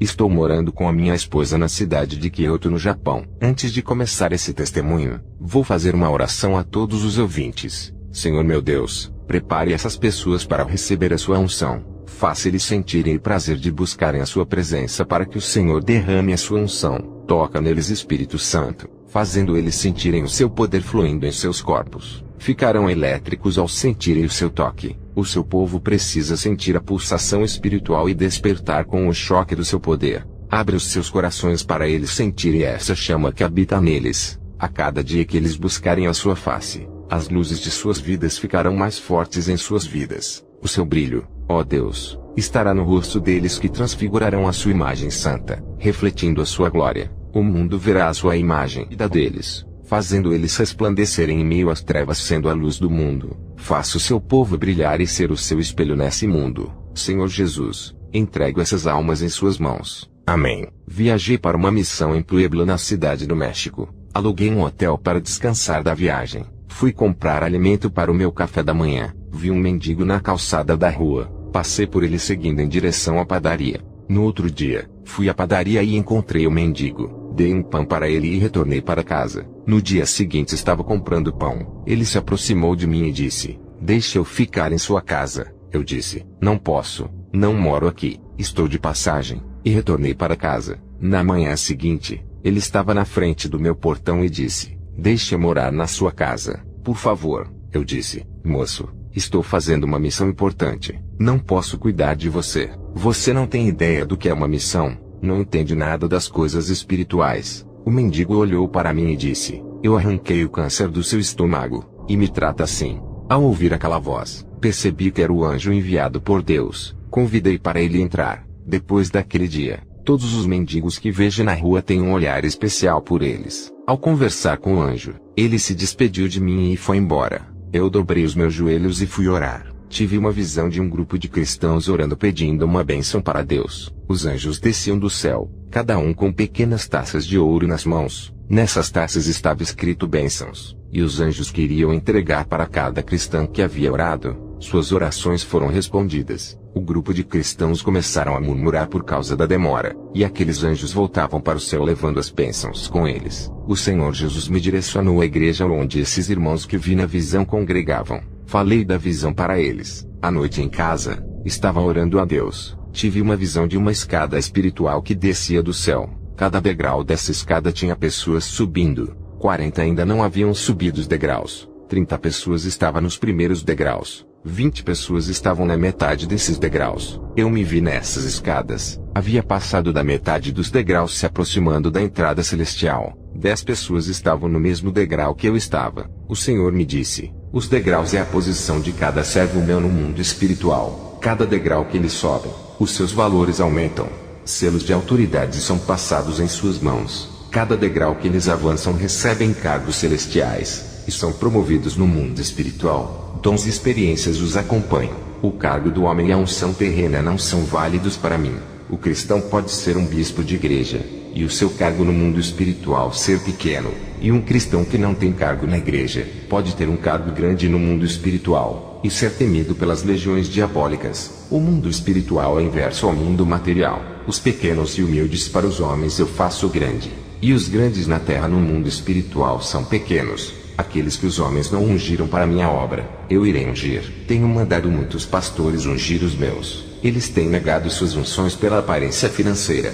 Estou morando com a minha esposa na cidade de Kyoto, no Japão. Antes de começar esse testemunho, vou fazer uma oração a todos os ouvintes. Senhor meu Deus, prepare essas pessoas para receber a sua unção. Faça eles sentirem o prazer de buscarem a sua presença para que o Senhor derrame a sua unção. Toca neles, Espírito Santo, fazendo eles sentirem o seu poder fluindo em seus corpos. Ficarão elétricos ao sentirem o seu toque. O seu povo precisa sentir a pulsação espiritual e despertar com o choque do seu poder. Abre os seus corações para eles sentirem essa chama que habita neles. A cada dia que eles buscarem a sua face, as luzes de suas vidas ficarão mais fortes em suas vidas. O seu brilho, ó Deus, estará no rosto deles, que transfigurarão a sua imagem santa, refletindo a sua glória. O mundo verá a sua imagem e da deles, fazendo eles resplandecerem em meio às trevas, sendo a luz do mundo. Faça o seu povo brilhar e ser o seu espelho nesse mundo. Senhor Jesus, entrego essas almas em suas mãos. Amém. Viajei para uma missão em Puebla, na cidade do México. Aluguei um hotel para descansar da viagem. Fui comprar alimento para o meu café da manhã. Vi um mendigo na calçada da rua. Passei por ele seguindo em direção à padaria. No outro dia, fui à padaria e encontrei o mendigo. Dei um pão para ele e retornei para casa. No dia seguinte estava comprando pão. Ele se aproximou de mim e disse: "Deixe eu ficar em sua casa." Eu disse: "Não posso, não moro aqui, estou de passagem." E retornei para casa. Na manhã seguinte, ele estava na frente do meu portão e disse: "Deixe eu morar na sua casa, por favor." Eu disse: "Moço, estou fazendo uma missão importante. Não posso cuidar de você. Você não tem ideia do que é uma missão. Não entende nada das coisas espirituais." O mendigo olhou para mim e disse: "Eu arranquei o câncer do seu estômago, e me trata assim." Ao ouvir aquela voz, percebi que era o anjo enviado por Deus. Convidei para ele entrar. Depois daquele dia, todos os mendigos que vejo na rua têm um olhar especial por eles. Ao conversar com o anjo, ele se despediu de mim e foi embora. Eu dobrei os meus joelhos e fui orar. Tive uma visão de um grupo de cristãos orando, pedindo uma bênção para Deus. Os anjos desciam do céu, cada um com pequenas taças de ouro nas mãos. Nessas taças estava escrito bênçãos, e os anjos queriam entregar para cada cristão que havia orado. Suas orações foram respondidas. O grupo de cristãos começaram a murmurar por causa da demora, e aqueles anjos voltavam para o céu levando as bênçãos com eles. O Senhor Jesus me direcionou à igreja onde esses irmãos que vi na visão congregavam. Falei da visão para eles. À noite em casa, estava orando a Deus. Tive uma visão de uma escada espiritual que descia do céu. Cada degrau dessa escada tinha pessoas subindo. 40 ainda não haviam subido os degraus. 30 pessoas estavam nos primeiros degraus. 20 pessoas estavam na metade desses degraus. Eu me vi nessas escadas. Havia passado da metade dos degraus, se aproximando da entrada celestial. 10 pessoas estavam no mesmo degrau que eu estava. O Senhor me disse: "Os degraus é a posição de cada servo meu no mundo espiritual. Cada degrau que eles sobem, os seus valores aumentam. Selos de autoridade são passados em suas mãos. Cada degrau que eles avançam recebem cargos celestiais, e são promovidos no mundo espiritual. Dons e experiências os acompanham. O cargo do homem e a unção terrena não são válidos para mim. O cristão pode ser um bispo de igreja, e o seu cargo no mundo espiritual ser pequeno. E um cristão que não tem cargo na igreja, pode ter um cargo grande no mundo espiritual, e ser temido pelas legiões diabólicas. O mundo espiritual é inverso ao mundo material. Os pequenos e humildes para os homens eu faço grande, e os grandes na terra no mundo espiritual são pequenos. Aqueles que os homens não ungiram para minha obra, eu irei ungir. Tenho mandado muitos pastores ungir os meus. Eles têm negado suas unções pela aparência financeira.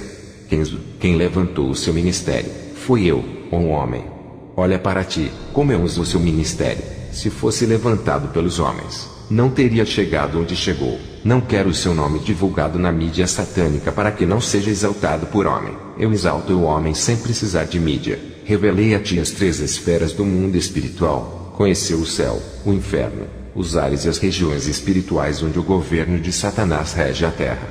Quem levantou o seu ministério, fui eu, ó homem. Olha para ti, como eu uso o seu ministério. Se fosse levantado pelos homens, não teria chegado onde chegou. Não quero o seu nome divulgado na mídia satânica para que não seja exaltado por homem. Eu exalto o homem sem precisar de mídia. Revelei a ti as 3 esferas do mundo espiritual. Conheceu o céu, o inferno, os ares e as regiões espirituais onde o governo de Satanás rege a terra.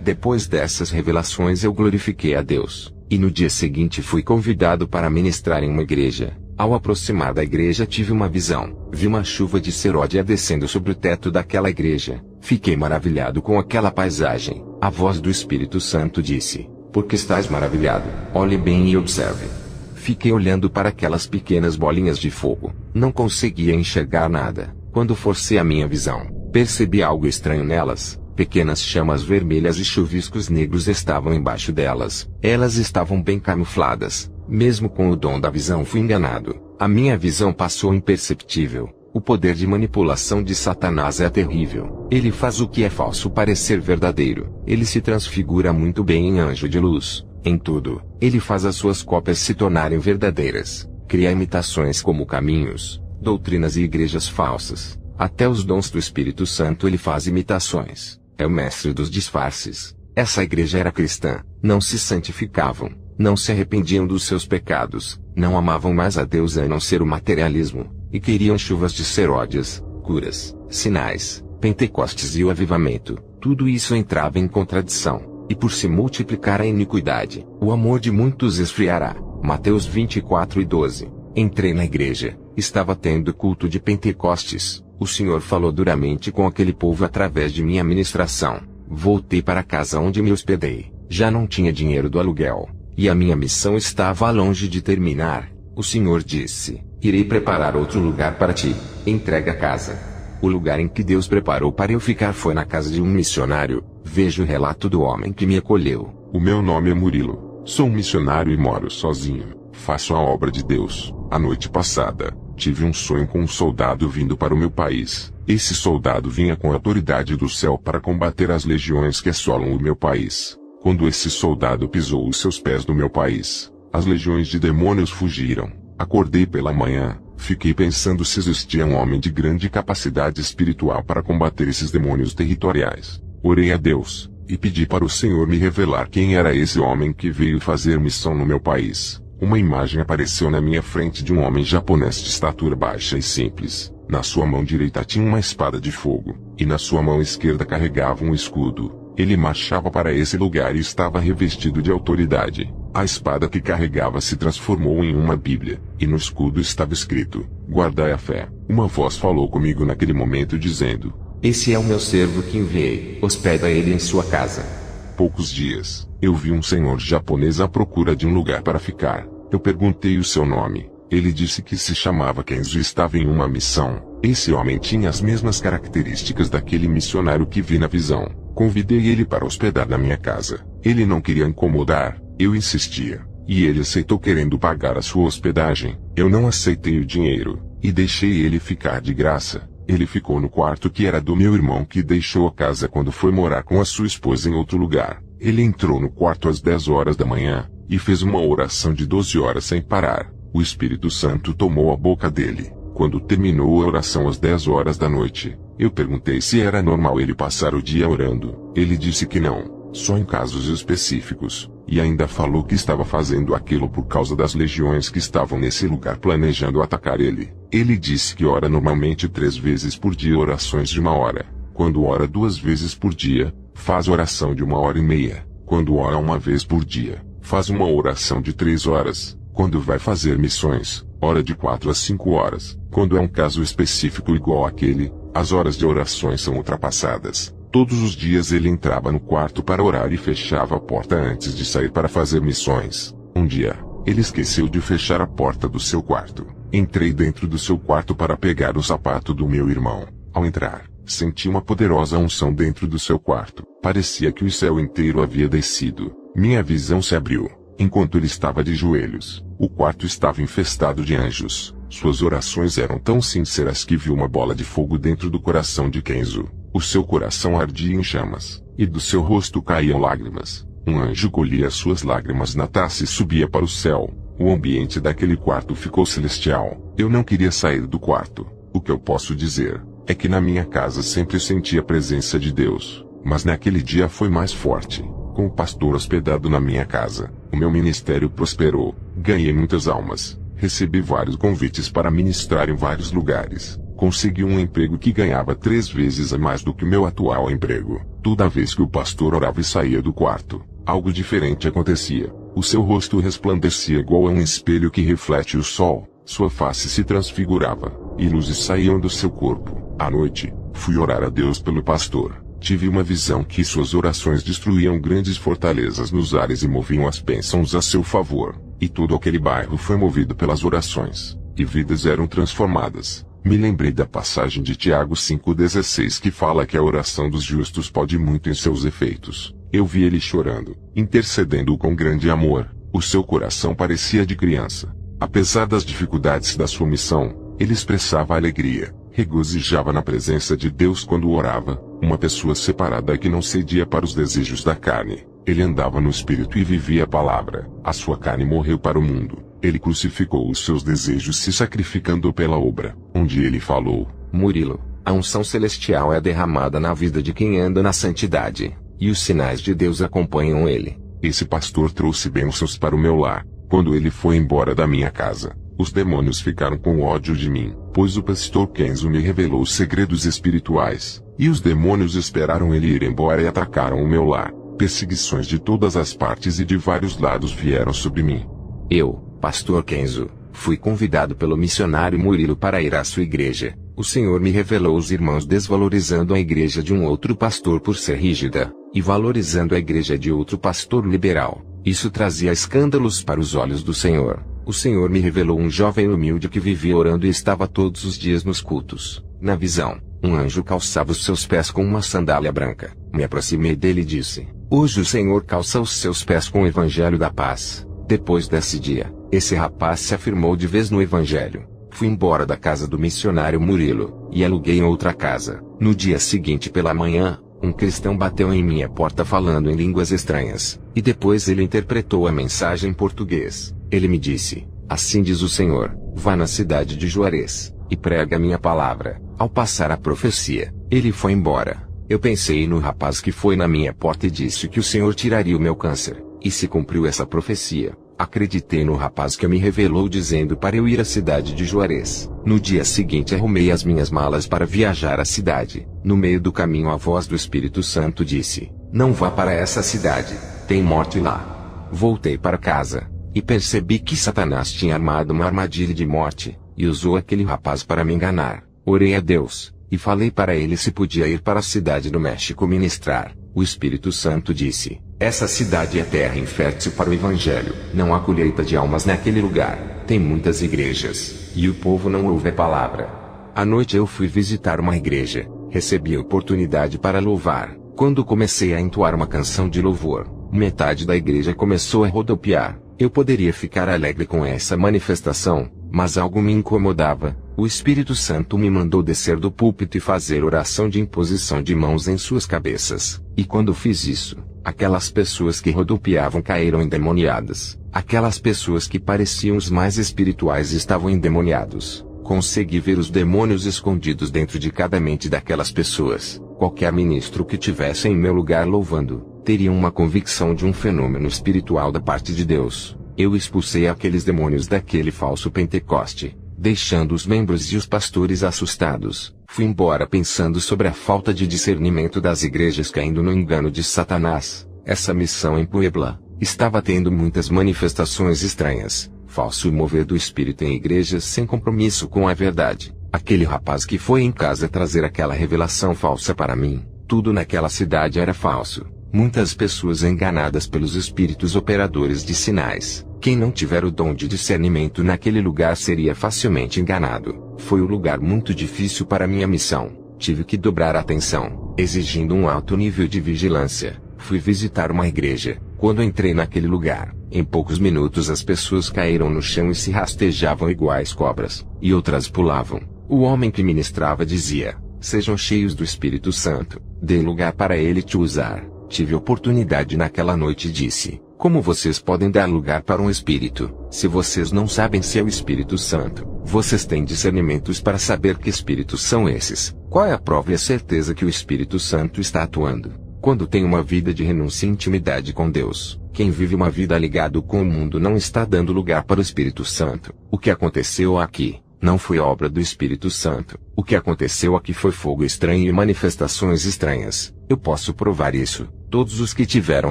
Depois dessas revelações eu glorifiquei a Deus, e no dia seguinte fui convidado para ministrar em uma igreja. Ao aproximar da igreja tive uma visão. Vi uma chuva de seródia descendo sobre o teto daquela igreja. Fiquei maravilhado com aquela paisagem. A voz do Espírito Santo disse: "Por que estás maravilhado? Olhe bem e observe." Fiquei olhando para aquelas pequenas bolinhas de fogo. Não conseguia enxergar nada. Quando forcei a minha visão, percebi algo estranho nelas. Pequenas chamas vermelhas e chuviscos negros estavam embaixo delas. Elas estavam bem camufladas. Mesmo com o dom da visão fui enganado. A minha visão passou imperceptível. O poder de manipulação de Satanás é terrível. Ele faz o que é falso parecer verdadeiro. Ele se transfigura muito bem em anjo de luz. Em tudo, ele faz as suas cópias se tornarem verdadeiras. Cria imitações como caminhos, doutrinas e igrejas falsas. Até os dons do Espírito Santo ele faz imitações. É o mestre dos disfarces. Essa igreja era cristã. Não se santificavam. Não se arrependiam dos seus pecados. Não amavam mais a Deus a não ser o materialismo. E queriam chuvas de seródias, curas, sinais, Pentecostes e o avivamento. Tudo isso entrava em contradição. E por se multiplicar a iniquidade, o amor de muitos esfriará. Mateus 24:12. Entrei na igreja. Estava tendo culto de Pentecostes. O Senhor falou duramente com aquele povo através de minha ministração. Voltei para a casa onde me hospedei. Já não tinha dinheiro do aluguel. E a minha missão estava longe de terminar. O Senhor disse: irei preparar outro lugar para ti. Entrega a casa. O lugar em que Deus preparou para eu ficar foi na casa de um missionário. Veja o relato do homem que me acolheu. O meu nome é Murilo. Sou um missionário e moro sozinho. Faço a obra de Deus. A noite passada, tive um sonho com um soldado vindo para o meu país. Esse soldado vinha com a autoridade do céu para combater as legiões que assolam o meu país. Quando esse soldado pisou os seus pés no meu país, as legiões de demônios fugiram. Acordei pela manhã, fiquei pensando se existia um homem de grande capacidade espiritual para combater esses demônios territoriais. Orei a Deus, e pedi para o Senhor me revelar quem era esse homem que veio fazer missão no meu país. Uma imagem apareceu na minha frente de um homem japonês de estatura baixa e simples. Na sua mão direita tinha uma espada de fogo, e na sua mão esquerda carregava um escudo. Ele marchava para esse lugar e estava revestido de autoridade. A espada que carregava se transformou em uma Bíblia, e no escudo estava escrito: guardai a fé. Uma voz falou comigo naquele momento dizendo: esse é o meu servo que enviei, hospeda ele em sua casa. Poucos dias, eu vi um senhor japonês à procura de um lugar para ficar. Eu perguntei o seu nome. Ele disse que se chamava Kenzo e estava em uma missão. Esse homem tinha as mesmas características daquele missionário que vi na visão. Convidei ele para hospedar na minha casa. Ele não queria incomodar, eu insistia. E ele aceitou querendo pagar a sua hospedagem. Eu não aceitei o dinheiro, e deixei ele ficar de graça. Ele ficou no quarto que era do meu irmão que deixou a casa quando foi morar com a sua esposa em outro lugar. Ele entrou no quarto às 10 horas da manhã, e fez uma oração de 12 horas sem parar. O Espírito Santo tomou a boca dele. Quando terminou a oração às 10 horas da noite, eu perguntei se era normal ele passar o dia orando. Ele disse que não, só em casos específicos, e ainda falou que estava fazendo aquilo por causa das legiões que estavam nesse lugar planejando atacar ele. Ele disse que ora normalmente 3 vezes por dia orações de 1 hora. Quando ora 2 vezes por dia, faz oração de 1h30. Quando ora 1 vez por dia, faz uma oração de 3 horas. Quando vai fazer missões, ora de 4 a 5 horas. Quando é um caso específico igual àquele, as horas de orações são ultrapassadas. Todos os dias ele entrava no quarto para orar e fechava a porta antes de sair para fazer missões. Um dia, ele esqueceu de fechar a porta do seu quarto. Entrei dentro do seu quarto para pegar o sapato do meu irmão. Ao entrar, senti uma poderosa unção dentro do seu quarto. Parecia que o céu inteiro havia descido. Minha visão se abriu. Enquanto ele estava de joelhos, o quarto estava infestado de anjos. Suas orações eram tão sinceras que vi uma bola de fogo dentro do coração de Kenzo. O seu coração ardia em chamas, e do seu rosto caíam lágrimas. Um anjo colhia suas lágrimas na taça e subia para o céu. O ambiente daquele quarto ficou celestial. Eu não queria sair do quarto. O que eu posso dizer é que na minha casa sempre senti a presença de Deus, mas naquele dia foi mais forte. Com o pastor hospedado na minha casa, o meu ministério prosperou. Ganhei muitas almas. Recebi vários convites para ministrar em vários lugares. Consegui um emprego que ganhava 3 vezes a mais do que o meu atual emprego. Toda vez que o pastor orava e saía do quarto, algo diferente acontecia. O seu rosto resplandecia igual a um espelho que reflete o sol. Sua face se transfigurava, e luzes saíam do seu corpo. À noite, fui orar a Deus pelo pastor. Tive uma visão que suas orações destruíam grandes fortalezas nos ares e moviam as bênçãos a seu favor. E todo aquele bairro foi movido pelas orações, e vidas eram transformadas. Me lembrei da passagem de Tiago 5,16 que fala que a oração dos justos pode muito em seus efeitos. Eu vi ele chorando, intercedendo com grande amor. O seu coração parecia de criança. Apesar das dificuldades da sua missão, ele expressava alegria, regozijava na presença de Deus quando orava, uma pessoa separada que não cedia para os desejos da carne. Ele andava no Espírito e vivia a palavra. A sua carne morreu para o mundo. Ele crucificou os seus desejos se sacrificando pela obra, onde ele falou: Murilo, a unção celestial é derramada na vida de quem anda na santidade, e os sinais de Deus acompanham ele. Esse pastor trouxe bênçãos para o meu lar. Quando ele foi embora da minha casa, os demônios ficaram com ódio de mim, pois o pastor Kenzo me revelou segredos espirituais, e os demônios esperaram ele ir embora e atacaram o meu lar. Perseguições de todas as partes e de vários lados vieram sobre mim. Eu, pastor Kenzo, fui convidado pelo missionário Murilo para ir à sua igreja. O Senhor me revelou os irmãos desvalorizando a igreja de um outro pastor por ser rígida, e valorizando a igreja de outro pastor liberal. Isso trazia escândalos para os olhos do Senhor. O Senhor me revelou um jovem humilde que vivia orando e estava todos os dias nos cultos. Na visão, um anjo calçava os seus pés com uma sandália branca. Me aproximei dele e disse: Hoje o Senhor calça os seus pés com o evangelho da paz. Depois desse dia, esse rapaz se afirmou de vez no evangelho. Fui embora da casa do missionário Murilo, e aluguei outra casa. No dia seguinte pela manhã, um cristão bateu em minha porta falando em línguas estranhas, e depois ele interpretou a mensagem em português. Ele me disse: Assim diz o Senhor, vá na cidade de Juarez, e prega a minha palavra. Ao passar a profecia, ele foi embora. Eu pensei no rapaz que foi na minha porta e disse que o Senhor tiraria o meu câncer, e se cumpriu essa profecia. Acreditei no rapaz que me revelou dizendo para eu ir à cidade de Juarez. No dia seguinte arrumei as minhas malas para viajar à cidade. No meio do caminho a voz do Espírito Santo disse: Não vá para essa cidade, tem morte lá. Voltei para casa, e percebi que Satanás tinha armado uma armadilha de morte, e usou aquele rapaz para me enganar. Orei a Deus, e falei para ele se podia ir para a cidade do México ministrar. O Espírito Santo disse: Essa cidade é terra infértil para o Evangelho. Não há colheita de almas naquele lugar. Tem muitas igrejas, e o povo não ouve a palavra. À noite eu fui visitar uma igreja. Recebi a oportunidade para louvar. Quando comecei a entoar uma canção de louvor, metade da igreja começou a rodopiar. Eu poderia ficar alegre com essa manifestação, mas algo me incomodava. O Espírito Santo me mandou descer do púlpito e fazer oração de imposição de mãos em suas cabeças. E quando fiz isso, aquelas pessoas que rodopiavam caíram endemoniadas. Aquelas pessoas que pareciam os mais espirituais estavam endemoniados. Consegui ver os demônios escondidos dentro de cada mente daquelas pessoas. Qualquer ministro que tivesse em meu lugar louvando, teria uma convicção de um fenômeno espiritual da parte de Deus. Eu expulsei aqueles demônios daquele falso Pentecoste, deixando os membros e os pastores assustados. Fui embora pensando sobre a falta de discernimento das igrejas caindo no engano de Satanás. Essa missão em Puebla estava tendo muitas manifestações estranhas, falso mover do espírito em igrejas sem compromisso com a verdade. Aquele rapaz que foi em casa trazer aquela revelação falsa para mim, tudo naquela cidade era falso. Muitas pessoas enganadas pelos espíritos operadores de sinais. Quem não tiver o dom de discernimento naquele lugar seria facilmente enganado. Foi um lugar muito difícil para minha missão. Tive que dobrar a atenção, exigindo um alto nível de vigilância. Fui visitar uma igreja. Quando entrei naquele lugar, em poucos minutos as pessoas caíram no chão e se rastejavam iguais cobras, e outras pulavam. O homem que ministrava dizia: Sejam cheios do Espírito Santo, dê lugar para ele te usar. Tive oportunidade naquela noite e disse: Como vocês podem dar lugar para um espírito, se vocês não sabem se é o Espírito Santo? Vocês têm discernimentos para saber que espíritos são esses? Qual é a prova e a certeza que o Espírito Santo está atuando? Quando tem uma vida de renúncia e intimidade com Deus, quem vive uma vida ligado com o mundo não está dando lugar para o Espírito Santo. O que aconteceu aqui não foi obra do Espírito Santo. O que aconteceu aqui foi fogo estranho e manifestações estranhas. Eu posso provar isso. Todos os que tiveram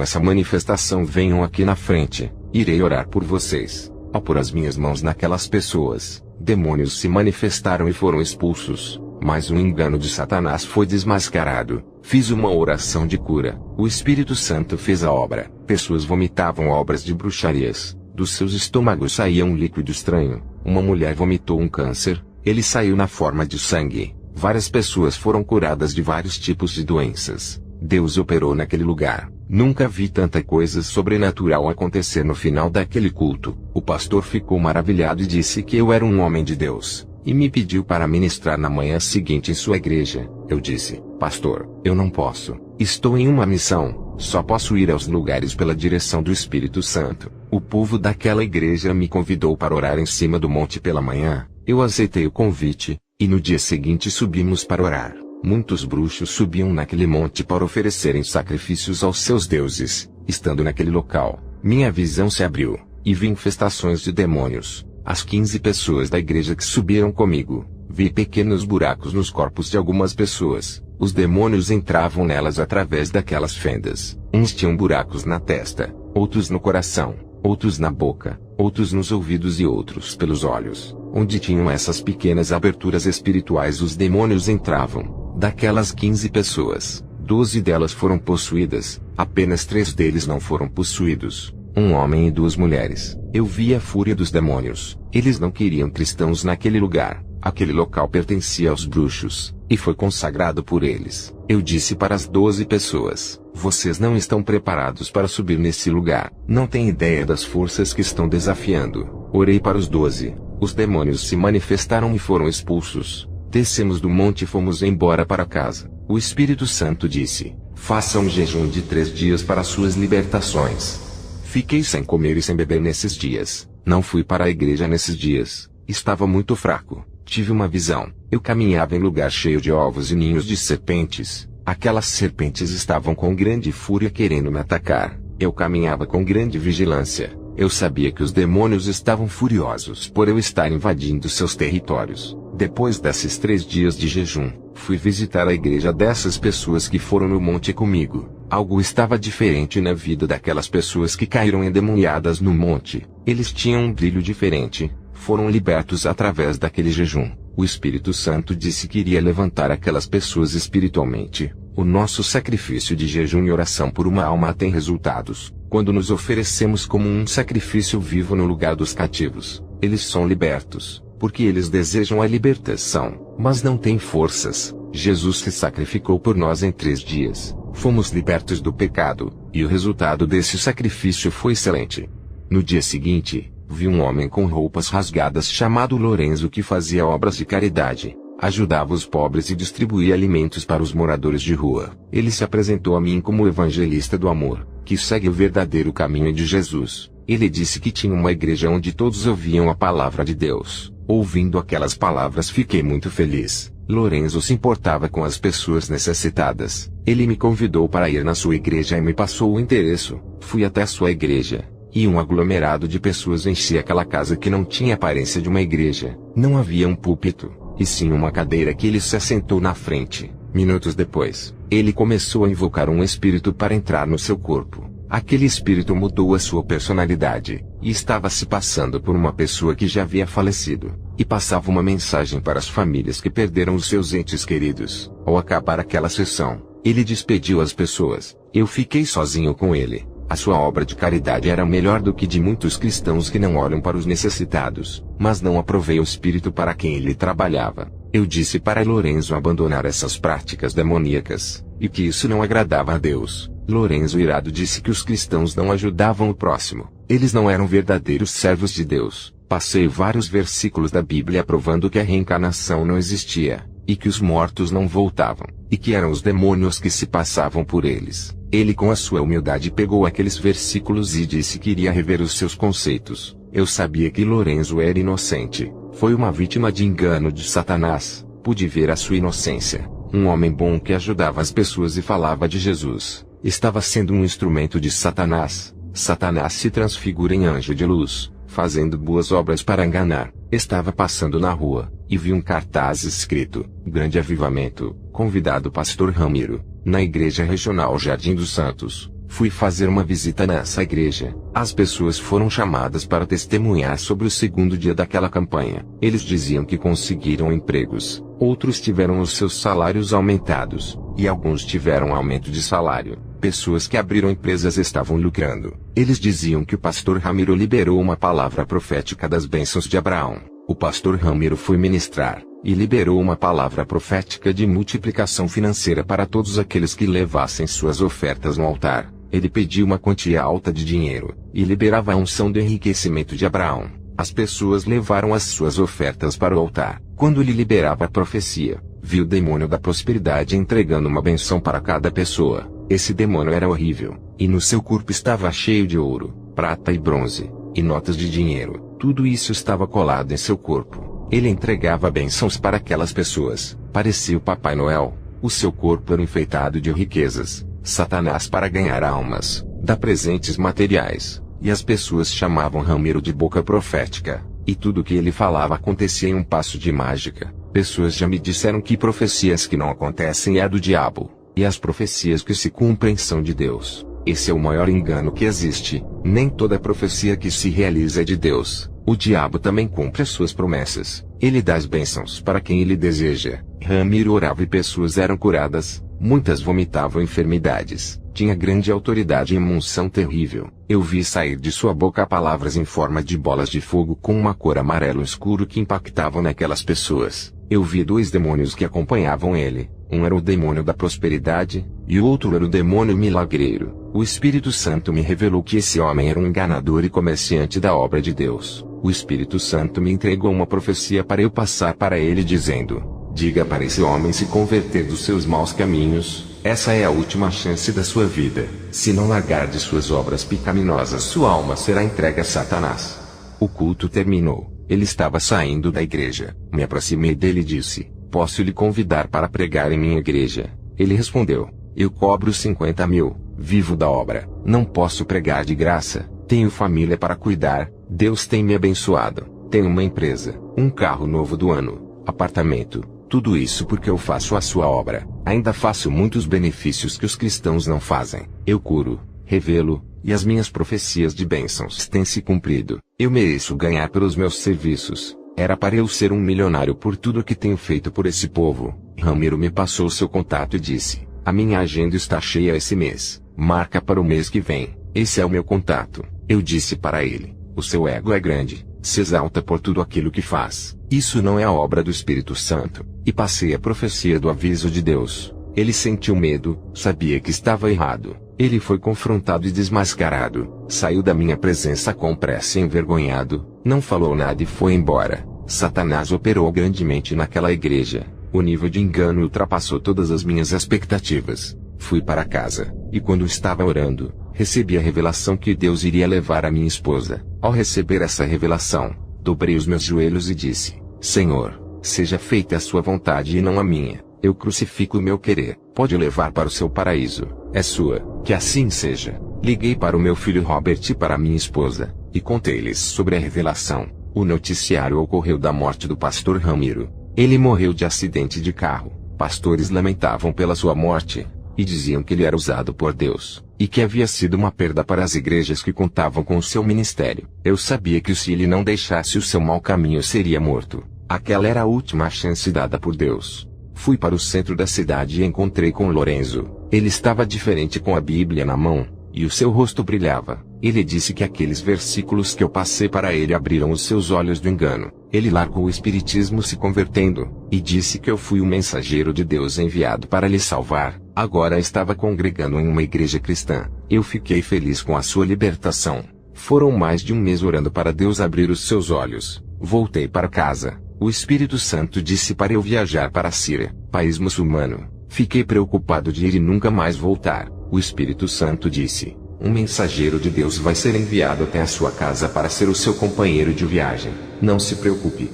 essa manifestação venham aqui na frente. Irei orar por vocês. Ao pôr as minhas mãos naquelas pessoas, demônios se manifestaram e foram expulsos. Mas o engano de Satanás foi desmascarado. Fiz uma oração de cura. O Espírito Santo fez a obra. Pessoas vomitavam obras de bruxarias. Dos seus estômagos saía um líquido estranho. Uma mulher vomitou um câncer. Ele saiu na forma de sangue. Várias pessoas foram curadas de vários tipos de doenças. Deus operou naquele lugar. Nunca vi tanta coisa sobrenatural acontecer no final daquele culto. O pastor ficou maravilhado e disse que eu era um homem de Deus, e me pediu para ministrar na manhã seguinte em sua igreja. Eu disse: pastor, eu não posso. Estou em uma missão. Só posso ir aos lugares pela direção do Espírito Santo. O povo daquela igreja me convidou para orar em cima do monte pela manhã. Eu aceitei o convite, e no dia seguinte subimos para orar. Muitos bruxos subiam naquele monte para oferecerem sacrifícios aos seus deuses. Estando naquele local, minha visão se abriu, e vi infestações de demônios. As 15 pessoas da igreja que subiram comigo, vi pequenos buracos nos corpos de algumas pessoas. Os demônios entravam nelas através daquelas fendas. Uns tinham buracos na testa, outros no coração, outros na boca, outros nos ouvidos e outros pelos olhos. Onde tinham essas pequenas aberturas espirituais os demônios entravam. Daquelas 15 pessoas, 12 delas foram possuídas, apenas 3 deles não foram possuídos. Um homem e 2 mulheres. Eu vi a fúria dos demônios. Eles não queriam cristãos naquele lugar. Aquele local pertencia aos bruxos, e foi consagrado por eles. Eu disse para as 12 pessoas: vocês não estão preparados para subir nesse lugar. Não têm ideia das forças que estão desafiando. Orei para os 12. Os demônios se manifestaram e foram expulsos. Descemos do monte e fomos embora para casa. O Espírito Santo disse: faça um jejum de 3 dias para suas libertações. Fiquei sem comer e sem beber nesses dias. Não fui para a igreja nesses dias. Estava muito fraco. Tive uma visão. Eu caminhava em lugar cheio de ovos e ninhos de serpentes. Aquelas serpentes estavam com grande fúria querendo me atacar. Eu caminhava com grande vigilância. Eu sabia que os demônios estavam furiosos por eu estar invadindo seus territórios. Depois desses 3 dias de jejum, fui visitar a igreja dessas pessoas que foram no monte comigo. Algo estava diferente na vida daquelas pessoas que caíram endemoniadas no monte. Eles tinham um brilho diferente. Foram libertos através daquele jejum. O Espírito Santo disse que iria levantar aquelas pessoas espiritualmente. O nosso sacrifício de jejum e oração por uma alma tem resultados. Quando nos oferecemos como um sacrifício vivo no lugar dos cativos, eles são libertos, porque eles desejam a libertação, mas não têm forças. Jesus se sacrificou por nós em 3 dias. Fomos libertos do pecado, e o resultado desse sacrifício foi excelente. No dia seguinte, vi um homem com roupas rasgadas chamado Lorenzo que fazia obras de caridade, ajudava os pobres e distribuía alimentos para os moradores de rua. Ele se apresentou a mim como o evangelista do amor, que segue o verdadeiro caminho de Jesus. Ele disse que tinha uma igreja onde todos ouviam a palavra de Deus. Ouvindo aquelas palavras fiquei muito feliz. Lorenzo se importava com as pessoas necessitadas. Ele me convidou para ir na sua igreja e me passou o endereço. Fui até a sua igreja, e um aglomerado de pessoas enchia aquela casa que não tinha aparência de uma igreja. Não havia um púlpito, e sim uma cadeira que ele se assentou na frente. Minutos depois, ele começou a invocar um espírito para entrar no seu corpo. Aquele espírito mudou a sua personalidade, e estava se passando por uma pessoa que já havia falecido, e passava uma mensagem para as famílias que perderam os seus entes queridos. Ao acabar aquela sessão, ele despediu as pessoas. Eu fiquei sozinho com ele. A sua obra de caridade era melhor do que de muitos cristãos que não olham para os necessitados, mas não aprovei o espírito para quem ele trabalhava. Eu disse para Lorenzo abandonar essas práticas demoníacas, e que isso não agradava a Deus. Lorenzo irado disse que os cristãos não ajudavam o próximo. Eles não eram verdadeiros servos de Deus. Passei vários versículos da Bíblia provando que a reencarnação não existia, e que os mortos não voltavam, e que eram os demônios que se passavam por eles. Ele com a sua humildade pegou aqueles versículos e disse que iria rever os seus conceitos. Eu sabia que Lorenzo era inocente. Foi uma vítima de engano de Satanás. Pude ver a sua inocência. Um homem bom que ajudava as pessoas e falava de Jesus, estava sendo um instrumento de Satanás. Satanás se transfigura em anjo de luz, fazendo boas obras para enganar. Estava passando na rua, e vi um cartaz escrito: Grande Avivamento, convidado Pastor Ramiro, na Igreja Regional Jardim dos Santos. Fui fazer uma visita nessa igreja. As pessoas foram chamadas para testemunhar sobre o segundo dia daquela campanha. Eles diziam que conseguiram empregos, outros tiveram os seus salários aumentados, e alguns tiveram aumento de salário. Pessoas que abriram empresas estavam lucrando. Eles diziam que o pastor Ramiro liberou uma palavra profética das bênçãos de Abraão. O pastor Ramiro foi ministrar, e liberou uma palavra profética de multiplicação financeira para todos aqueles que levassem suas ofertas no altar. Ele pediu uma quantia alta de dinheiro, e liberava a unção do enriquecimento de Abraão. As pessoas levaram as suas ofertas para o altar. Quando ele liberava a profecia, viu o demônio da prosperidade entregando uma benção para cada pessoa. Esse demônio era horrível, e no seu corpo estava cheio de ouro, prata e bronze, e notas de dinheiro. Tudo isso estava colado em seu corpo. Ele entregava bênçãos para aquelas pessoas. Parecia o Papai Noel. O seu corpo era enfeitado de riquezas. Satanás, para ganhar almas, dá presentes materiais, e as pessoas chamavam Ramiro de boca profética, e tudo o que ele falava acontecia em um passo de mágica. Pessoas já me disseram que profecias que não acontecem é do diabo, e as profecias que se cumprem são de Deus. Esse é o maior engano que existe. Nem toda profecia que se realiza é de Deus. O diabo também cumpre as suas promessas. Ele dá as bênçãos para quem ele deseja. Ramiro orava e pessoas eram curadas. Muitas vomitavam enfermidades. Tinha grande autoridade e uma unção terrível. Eu vi sair de sua boca palavras em forma de bolas de fogo com uma cor amarelo escuro que impactavam naquelas pessoas. Eu vi 2 demônios que acompanhavam ele. Um era o demônio da prosperidade, e o outro era o demônio milagreiro. O Espírito Santo me revelou que esse homem era um enganador e comerciante da obra de Deus. O Espírito Santo me entregou uma profecia para eu passar para ele dizendo: diga para esse homem se converter dos seus maus caminhos. Essa é a última chance da sua vida. Se não largar de suas obras pecaminosas, sua alma será entregue a Satanás. O culto terminou. Ele estava saindo da igreja. Me aproximei dele e disse: posso lhe convidar para pregar em minha igreja? Ele respondeu: eu cobro 50 mil, vivo da obra, não posso pregar de graça, tenho família para cuidar, Deus tem me abençoado, tenho uma empresa, um carro novo do ano, apartamento, tudo isso porque eu faço a sua obra. Ainda faço muitos benefícios que os cristãos não fazem. Eu curo, revelo, e as minhas profecias de bênçãos têm se cumprido. Eu mereço ganhar pelos meus serviços. Era para eu ser um milionário por tudo que tenho feito por esse povo. Ramiro me passou seu contato e disse: a minha agenda está cheia esse mês. Marca para o mês que vem. Esse é o meu contato. Eu disse para ele: o seu ego é grande. Se exalta por tudo aquilo que faz. Isso não é a obra do Espírito Santo. E passei a profecia do aviso de Deus. Ele sentiu medo, sabia que estava errado. Ele foi confrontado e desmascarado. Saiu da minha presença com pressa e envergonhado. Não falou nada e foi embora. Satanás operou grandemente naquela igreja. O nível de engano ultrapassou todas as minhas expectativas. Fui para casa, e quando estava orando, recebi a revelação que Deus iria levar a minha esposa. Ao receber essa revelação, dobrei os meus joelhos e disse: Senhor, seja feita a sua vontade e não a minha. Eu crucifico o meu querer. Pode levar para o seu paraíso. É sua. Que assim seja. Liguei para o meu filho Robert e para minha esposa, e contei-lhes sobre a revelação. O noticiário ocorreu da morte do pastor Ramiro. Ele morreu de acidente de carro. Pastores lamentavam pela sua morte, e diziam que ele era usado por Deus, e que havia sido uma perda para as igrejas que contavam com o seu ministério. Eu sabia que se ele não deixasse o seu mau caminho seria morto. Aquela era a última chance dada por Deus. Fui para o centro da cidade e encontrei com Lorenzo. Ele estava diferente com a Bíblia na mão, e o seu rosto brilhava. Ele disse que aqueles versículos que eu passei para ele abriram os seus olhos do engano. Ele largou o espiritismo se convertendo, e disse que eu fui o mensageiro de Deus enviado para lhe salvar. Agora estava congregando em uma igreja cristã. Eu fiquei feliz com a sua libertação. Foram mais de um mês orando para Deus abrir os seus olhos. Voltei para casa. O Espírito Santo disse para eu viajar para a Síria, país muçulmano. Fiquei preocupado de ir e nunca mais voltar. O Espírito Santo disse: um mensageiro de Deus vai ser enviado até a sua casa para ser o seu companheiro de viagem. Não se preocupe.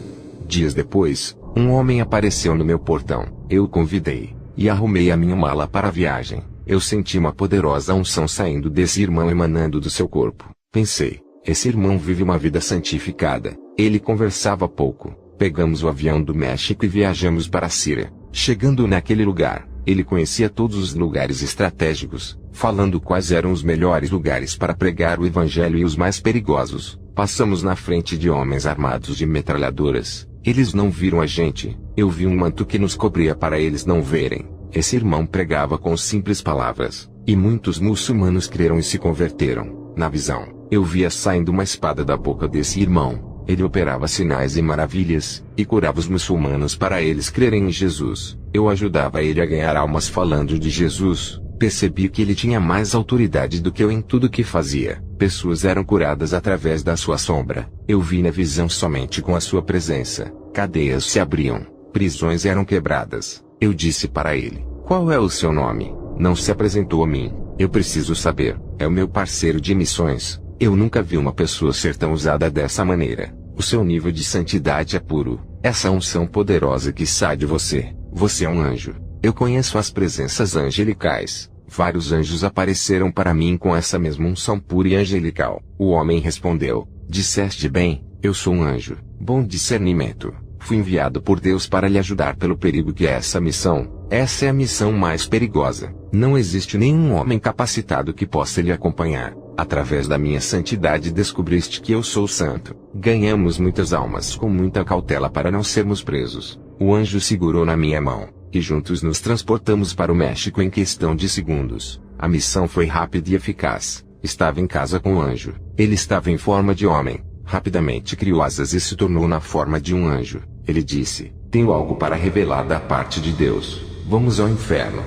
Dias depois, um homem apareceu no meu portão. Eu o convidei, e arrumei a minha mala para a viagem. Eu senti uma poderosa unção saindo desse irmão emanando do seu corpo. Pensei: esse irmão vive uma vida santificada. Ele conversava pouco. Pegamos o avião do México e viajamos para a Síria. Chegando naquele lugar, ele conhecia todos os lugares estratégicos, falando quais eram os melhores lugares para pregar o evangelho e os mais perigosos. Passamos na frente de homens armados de metralhadoras. Eles não viram a gente. Eu vi um manto que nos cobria para eles não verem. Esse irmão pregava com simples palavras, e muitos muçulmanos creram e se converteram. Na visão, eu via saindo uma espada da boca desse irmão. Ele operava sinais e maravilhas, e curava os muçulmanos para eles crerem em Jesus. Eu ajudava ele a ganhar almas falando de Jesus. Percebi que ele tinha mais autoridade do que eu em tudo que fazia. Pessoas eram curadas através da sua sombra. Eu vi na visão somente com a sua presença. Cadeias se abriam. Prisões eram quebradas. Eu disse para ele: qual é o seu nome? Não se apresentou a mim. Eu preciso saber. É o meu parceiro de missões. Eu nunca vi uma pessoa ser tão usada dessa maneira. O seu nível de santidade é puro. Essa unção poderosa que sai de você. Você é um anjo. Eu conheço as presenças angelicais. Vários anjos apareceram para mim com essa mesma unção pura e angelical. O homem respondeu: disseste bem, eu sou um anjo. Bom discernimento. Fui enviado por Deus para lhe ajudar pelo perigo que é essa missão. Essa é a missão mais perigosa. Não existe nenhum homem capacitado que possa lhe acompanhar. Através da minha santidade descobriste que eu sou santo. Ganhamos muitas almas com muita cautela para não sermos presos. O anjo segurou na minha mão, e juntos nos transportamos para o México em questão de segundos. A missão foi rápida e eficaz. Estava em casa com o anjo. Ele estava em forma de homem. Rapidamente criou asas e se tornou na forma de um anjo. Ele disse: tenho algo para revelar da parte de Deus. Vamos ao inferno.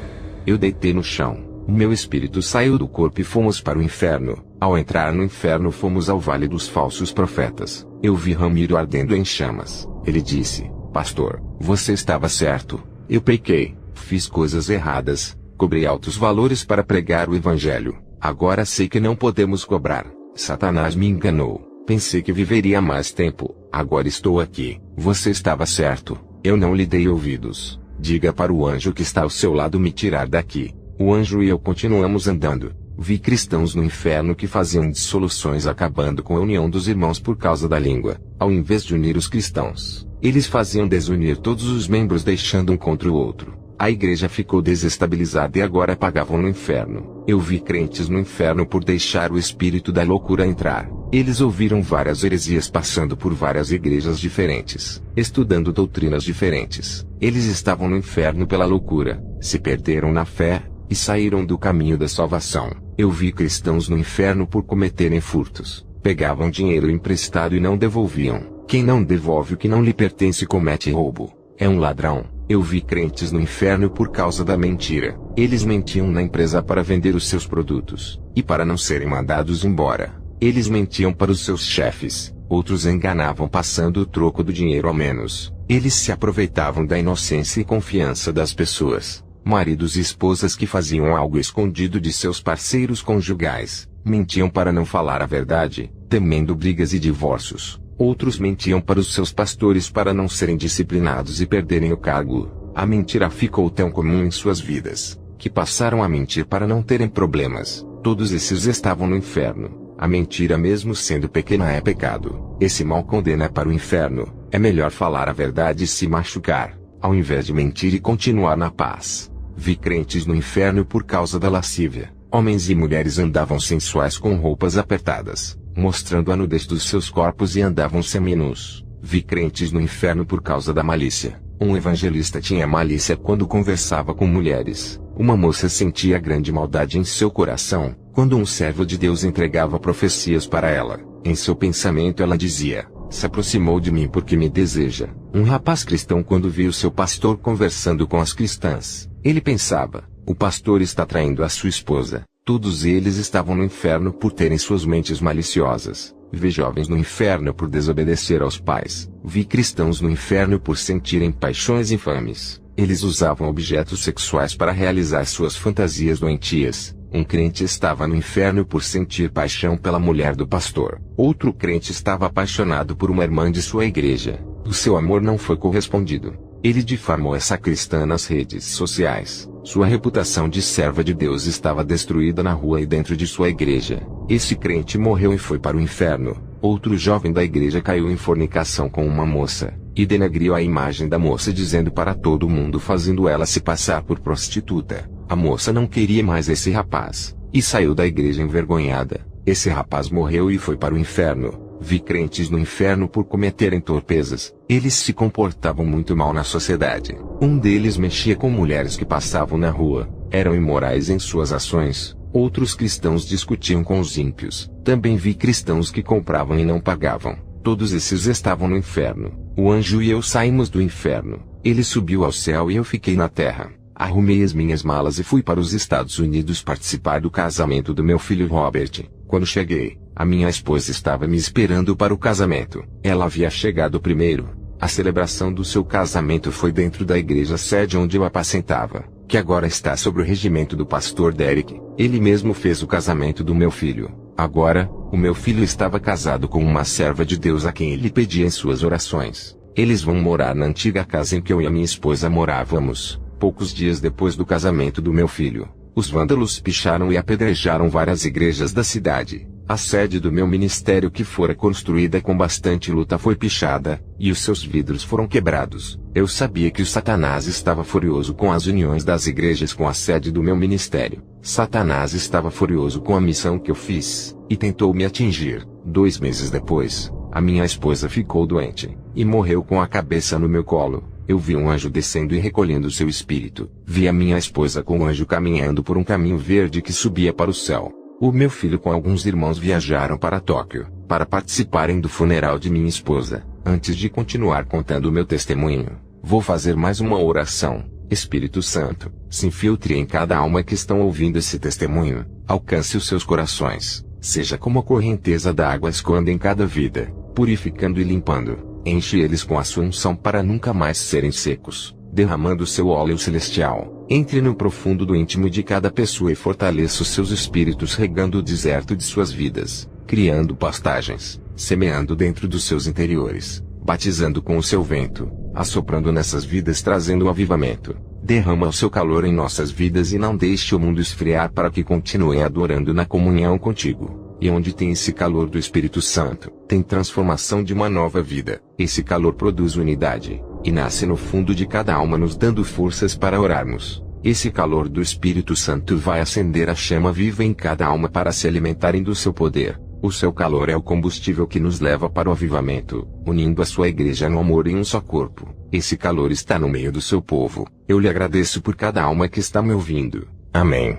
Eu deitei no chão. O meu espírito saiu do corpo e fomos para o inferno. Ao entrar no inferno fomos ao vale dos falsos profetas. Eu vi Ramiro ardendo em chamas. Ele disse: pastor, você estava certo. Eu pequei, fiz coisas erradas, cobrei altos valores para pregar o evangelho. Agora sei que não podemos cobrar. Satanás me enganou. Pensei que viveria mais tempo. Agora estou aqui. Você estava certo. Eu não lhe dei ouvidos. Diga para o anjo que está ao seu lado me tirar daqui. O anjo e eu continuamos andando. Vi cristãos no inferno que faziam dissoluções acabando com a união dos irmãos por causa da língua. Ao invés de unir os cristãos, eles faziam desunir todos os membros deixando um contra o outro. A igreja ficou desestabilizada e agora pagavam no inferno. Eu vi crentes no inferno por deixar o espírito da loucura entrar. Eles ouviram várias heresias passando por várias igrejas diferentes, estudando doutrinas diferentes. Eles estavam no inferno pela loucura, se perderam na fé, e saíram do caminho da salvação. Eu vi cristãos no inferno por cometerem furtos. Pegavam dinheiro emprestado e não devolviam. Quem não devolve o que não lhe pertence comete roubo. É um ladrão. Eu vi crentes no inferno por causa da mentira. Eles mentiam na empresa para vender os seus produtos, e para não serem mandados embora. Eles mentiam para os seus chefes. Outros enganavam passando o troco do dinheiro ao menos. Eles se aproveitavam da inocência e confiança das pessoas. Maridos e esposas que faziam algo escondido de seus parceiros conjugais, mentiam para não falar a verdade, temendo brigas e divórcios. Outros mentiam para os seus pastores para não serem disciplinados e perderem o cargo. A mentira ficou tão comum em suas vidas, que passaram a mentir para não terem problemas. Todos esses estavam no inferno. A mentira, mesmo sendo pequena, é pecado. Esse mal condena para o inferno. É melhor falar a verdade e se machucar, ao invés de mentir e continuar na paz. Vi crentes no inferno por causa da lascívia. Homens e mulheres andavam sensuais com roupas apertadas, mostrando a nudez dos seus corpos e andavam seminus. Vi crentes no inferno por causa da malícia. Um evangelista tinha malícia quando conversava com mulheres. Uma moça sentia grande maldade em seu coração, quando um servo de Deus entregava profecias para ela. Em seu pensamento ela dizia: se aproximou de mim porque me deseja. Um rapaz cristão, quando viu seu pastor conversando com as cristãs, ele pensava: o pastor está traindo a sua esposa. Todos eles estavam no inferno por terem suas mentes maliciosas. Vi jovens no inferno por desobedecer aos pais. Vi cristãos no inferno por sentirem paixões infames. Eles usavam objetos sexuais para realizar suas fantasias doentias. Um crente estava no inferno por sentir paixão pela mulher do pastor. Outro crente estava apaixonado por uma irmã de sua igreja. O seu amor não foi correspondido. Ele difamou essa cristã nas redes sociais. Sua reputação de serva de Deus estava destruída na rua e dentro de sua igreja. Esse crente morreu e foi para o inferno. Outro jovem da igreja caiu em fornicação com uma moça, e denegriu a imagem da moça dizendo para todo mundo, fazendo ela se passar por prostituta. A moça não queria mais esse rapaz, e saiu da igreja envergonhada. Esse rapaz morreu e foi para o inferno. Vi crentes no inferno por cometerem torpezas. Eles se comportavam muito mal na sociedade. Um deles mexia com mulheres que passavam na rua. Eram imorais em suas ações. Outros cristãos discutiam com os ímpios. Também vi cristãos que compravam e não pagavam. Todos esses estavam no inferno. O anjo e eu saímos do inferno. Ele subiu ao céu e eu fiquei na terra. Arrumei as minhas malas e fui para os Estados Unidos participar do casamento do meu filho Robert. Quando cheguei, a minha esposa estava me esperando para o casamento. Ela havia chegado primeiro. A celebração do seu casamento foi dentro da igreja sede onde eu apacentava, que agora está sob o regimento do pastor Derek. Ele mesmo fez o casamento do meu filho. Agora, o meu filho estava casado com uma serva de Deus a quem ele pedia em suas orações. Eles vão morar na antiga casa em que eu e a minha esposa morávamos. Poucos dias depois do casamento do meu filho, os vândalos picharam e apedrejaram várias igrejas da cidade. A sede do meu ministério, que fora construída com bastante luta, foi pichada, e os seus vidros foram quebrados. Eu sabia que o Satanás estava furioso com as uniões das igrejas com a sede do meu ministério. Satanás estava furioso com a missão que eu fiz, e tentou me atingir. 2 meses depois, a minha esposa ficou doente, e morreu com a cabeça no meu colo. Eu vi um anjo descendo e recolhendo seu espírito. Vi a minha esposa com o anjo caminhando por um caminho verde que subia para o céu. O meu filho com alguns irmãos viajaram para Tóquio, para participarem do funeral de minha esposa. Antes de continuar contando o meu testemunho, vou fazer mais uma oração. Espírito Santo, se infiltre em cada alma que estão ouvindo esse testemunho. Alcance os seus corações. Seja como a correnteza da água escoando em cada vida, purificando e limpando. Enche eles com a sua unção para nunca mais serem secos, derramando seu óleo celestial. Entre no profundo do íntimo de cada pessoa e fortaleça os seus espíritos, regando o deserto de suas vidas, criando pastagens, semeando dentro dos seus interiores, batizando com o seu vento, assoprando nessas vidas, trazendo o avivamento. Derrama o seu calor em nossas vidas e não deixe o mundo esfriar, para que continuem adorando na comunhão contigo. E onde tem esse calor do Espírito Santo, tem transformação de uma nova vida. Esse calor produz unidade, e nasce no fundo de cada alma, nos dando forças para orarmos. Esse calor do Espírito Santo vai acender a chama viva em cada alma para se alimentarem do seu poder. O seu calor é o combustível que nos leva para o avivamento, unindo a sua igreja no amor em um só corpo. Esse calor está no meio do seu povo. Eu lhe agradeço por cada alma que está me ouvindo. Amém.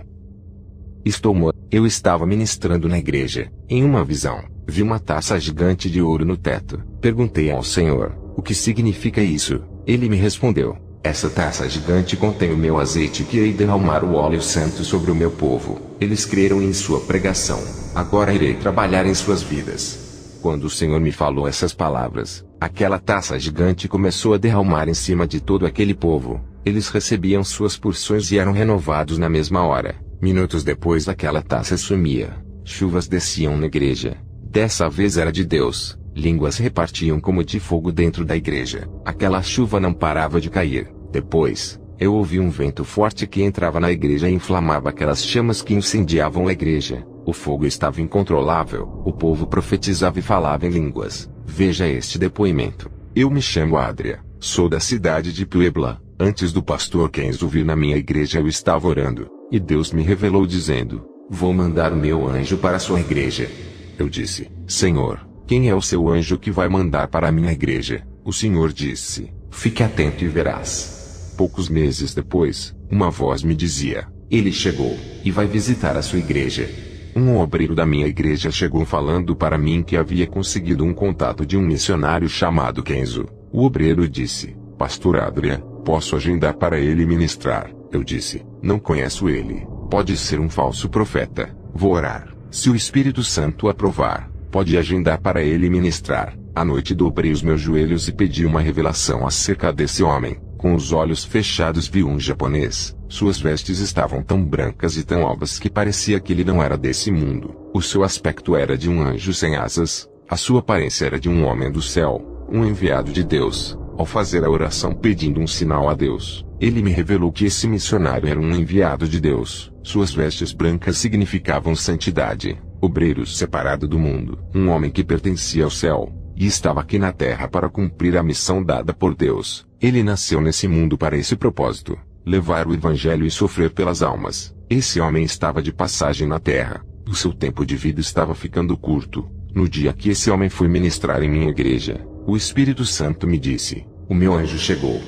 Eu estava ministrando na igreja. Em uma visão, vi uma taça gigante de ouro no teto. Perguntei ao Senhor, o que significa isso? Ele me respondeu, essa taça gigante contém o meu azeite, que irei derramar o óleo santo sobre o meu povo. Eles creram em sua pregação. Agora irei trabalhar em suas vidas. Quando o Senhor me falou essas palavras, aquela taça gigante começou a derramar em cima de todo aquele povo. Eles recebiam suas porções e eram renovados na mesma hora. Minutos depois, aquela taça sumia. Chuvas desciam na igreja. Dessa vez era de Deus. Línguas repartiam como de fogo dentro da igreja. Aquela chuva não parava de cair. Depois, eu ouvi um vento forte que entrava na igreja e inflamava aquelas chamas que incendiavam a igreja. O fogo estava incontrolável. O povo profetizava e falava em línguas. Veja este depoimento. Eu me chamo Adria. Sou da cidade de Puebla. Antes do pastor Kenzo vir na minha igreja, eu estava orando. E Deus me revelou dizendo, vou mandar o meu anjo para a sua igreja. Eu disse, Senhor, quem é o seu anjo que vai mandar para a minha igreja? O Senhor disse, fique atento e verás. Poucos meses depois, uma voz me dizia, ele chegou, e vai visitar a sua igreja. Um obreiro da minha igreja chegou falando para mim que havia conseguido um contato de um missionário chamado Kenzo. O obreiro disse, Pastor Adria, posso agendar para ele ministrar? Eu disse, não conheço ele, pode ser um falso profeta. Vou orar. Se o Espírito Santo aprovar, pode agendar para ele ministrar. À noite dobrei os meus joelhos e pedi uma revelação acerca desse homem. Com os olhos fechados vi um japonês. Suas vestes estavam tão brancas e tão alvas que parecia que ele não era desse mundo. O seu aspecto era de um anjo sem asas. A sua aparência era de um homem do céu, um enviado de Deus. Ao fazer a oração pedindo um sinal a Deus, ele me revelou que esse missionário era um enviado de Deus. Suas vestes brancas significavam santidade, obreiro separado do mundo, um homem que pertencia ao céu, e estava aqui na terra para cumprir a missão dada por Deus. Ele nasceu nesse mundo para esse propósito, levar o evangelho e sofrer pelas almas. Esse homem estava de passagem na terra. O seu tempo de vida estava ficando curto. No dia que esse homem foi ministrar em minha igreja, o Espírito Santo me disse, o meu anjo chegou.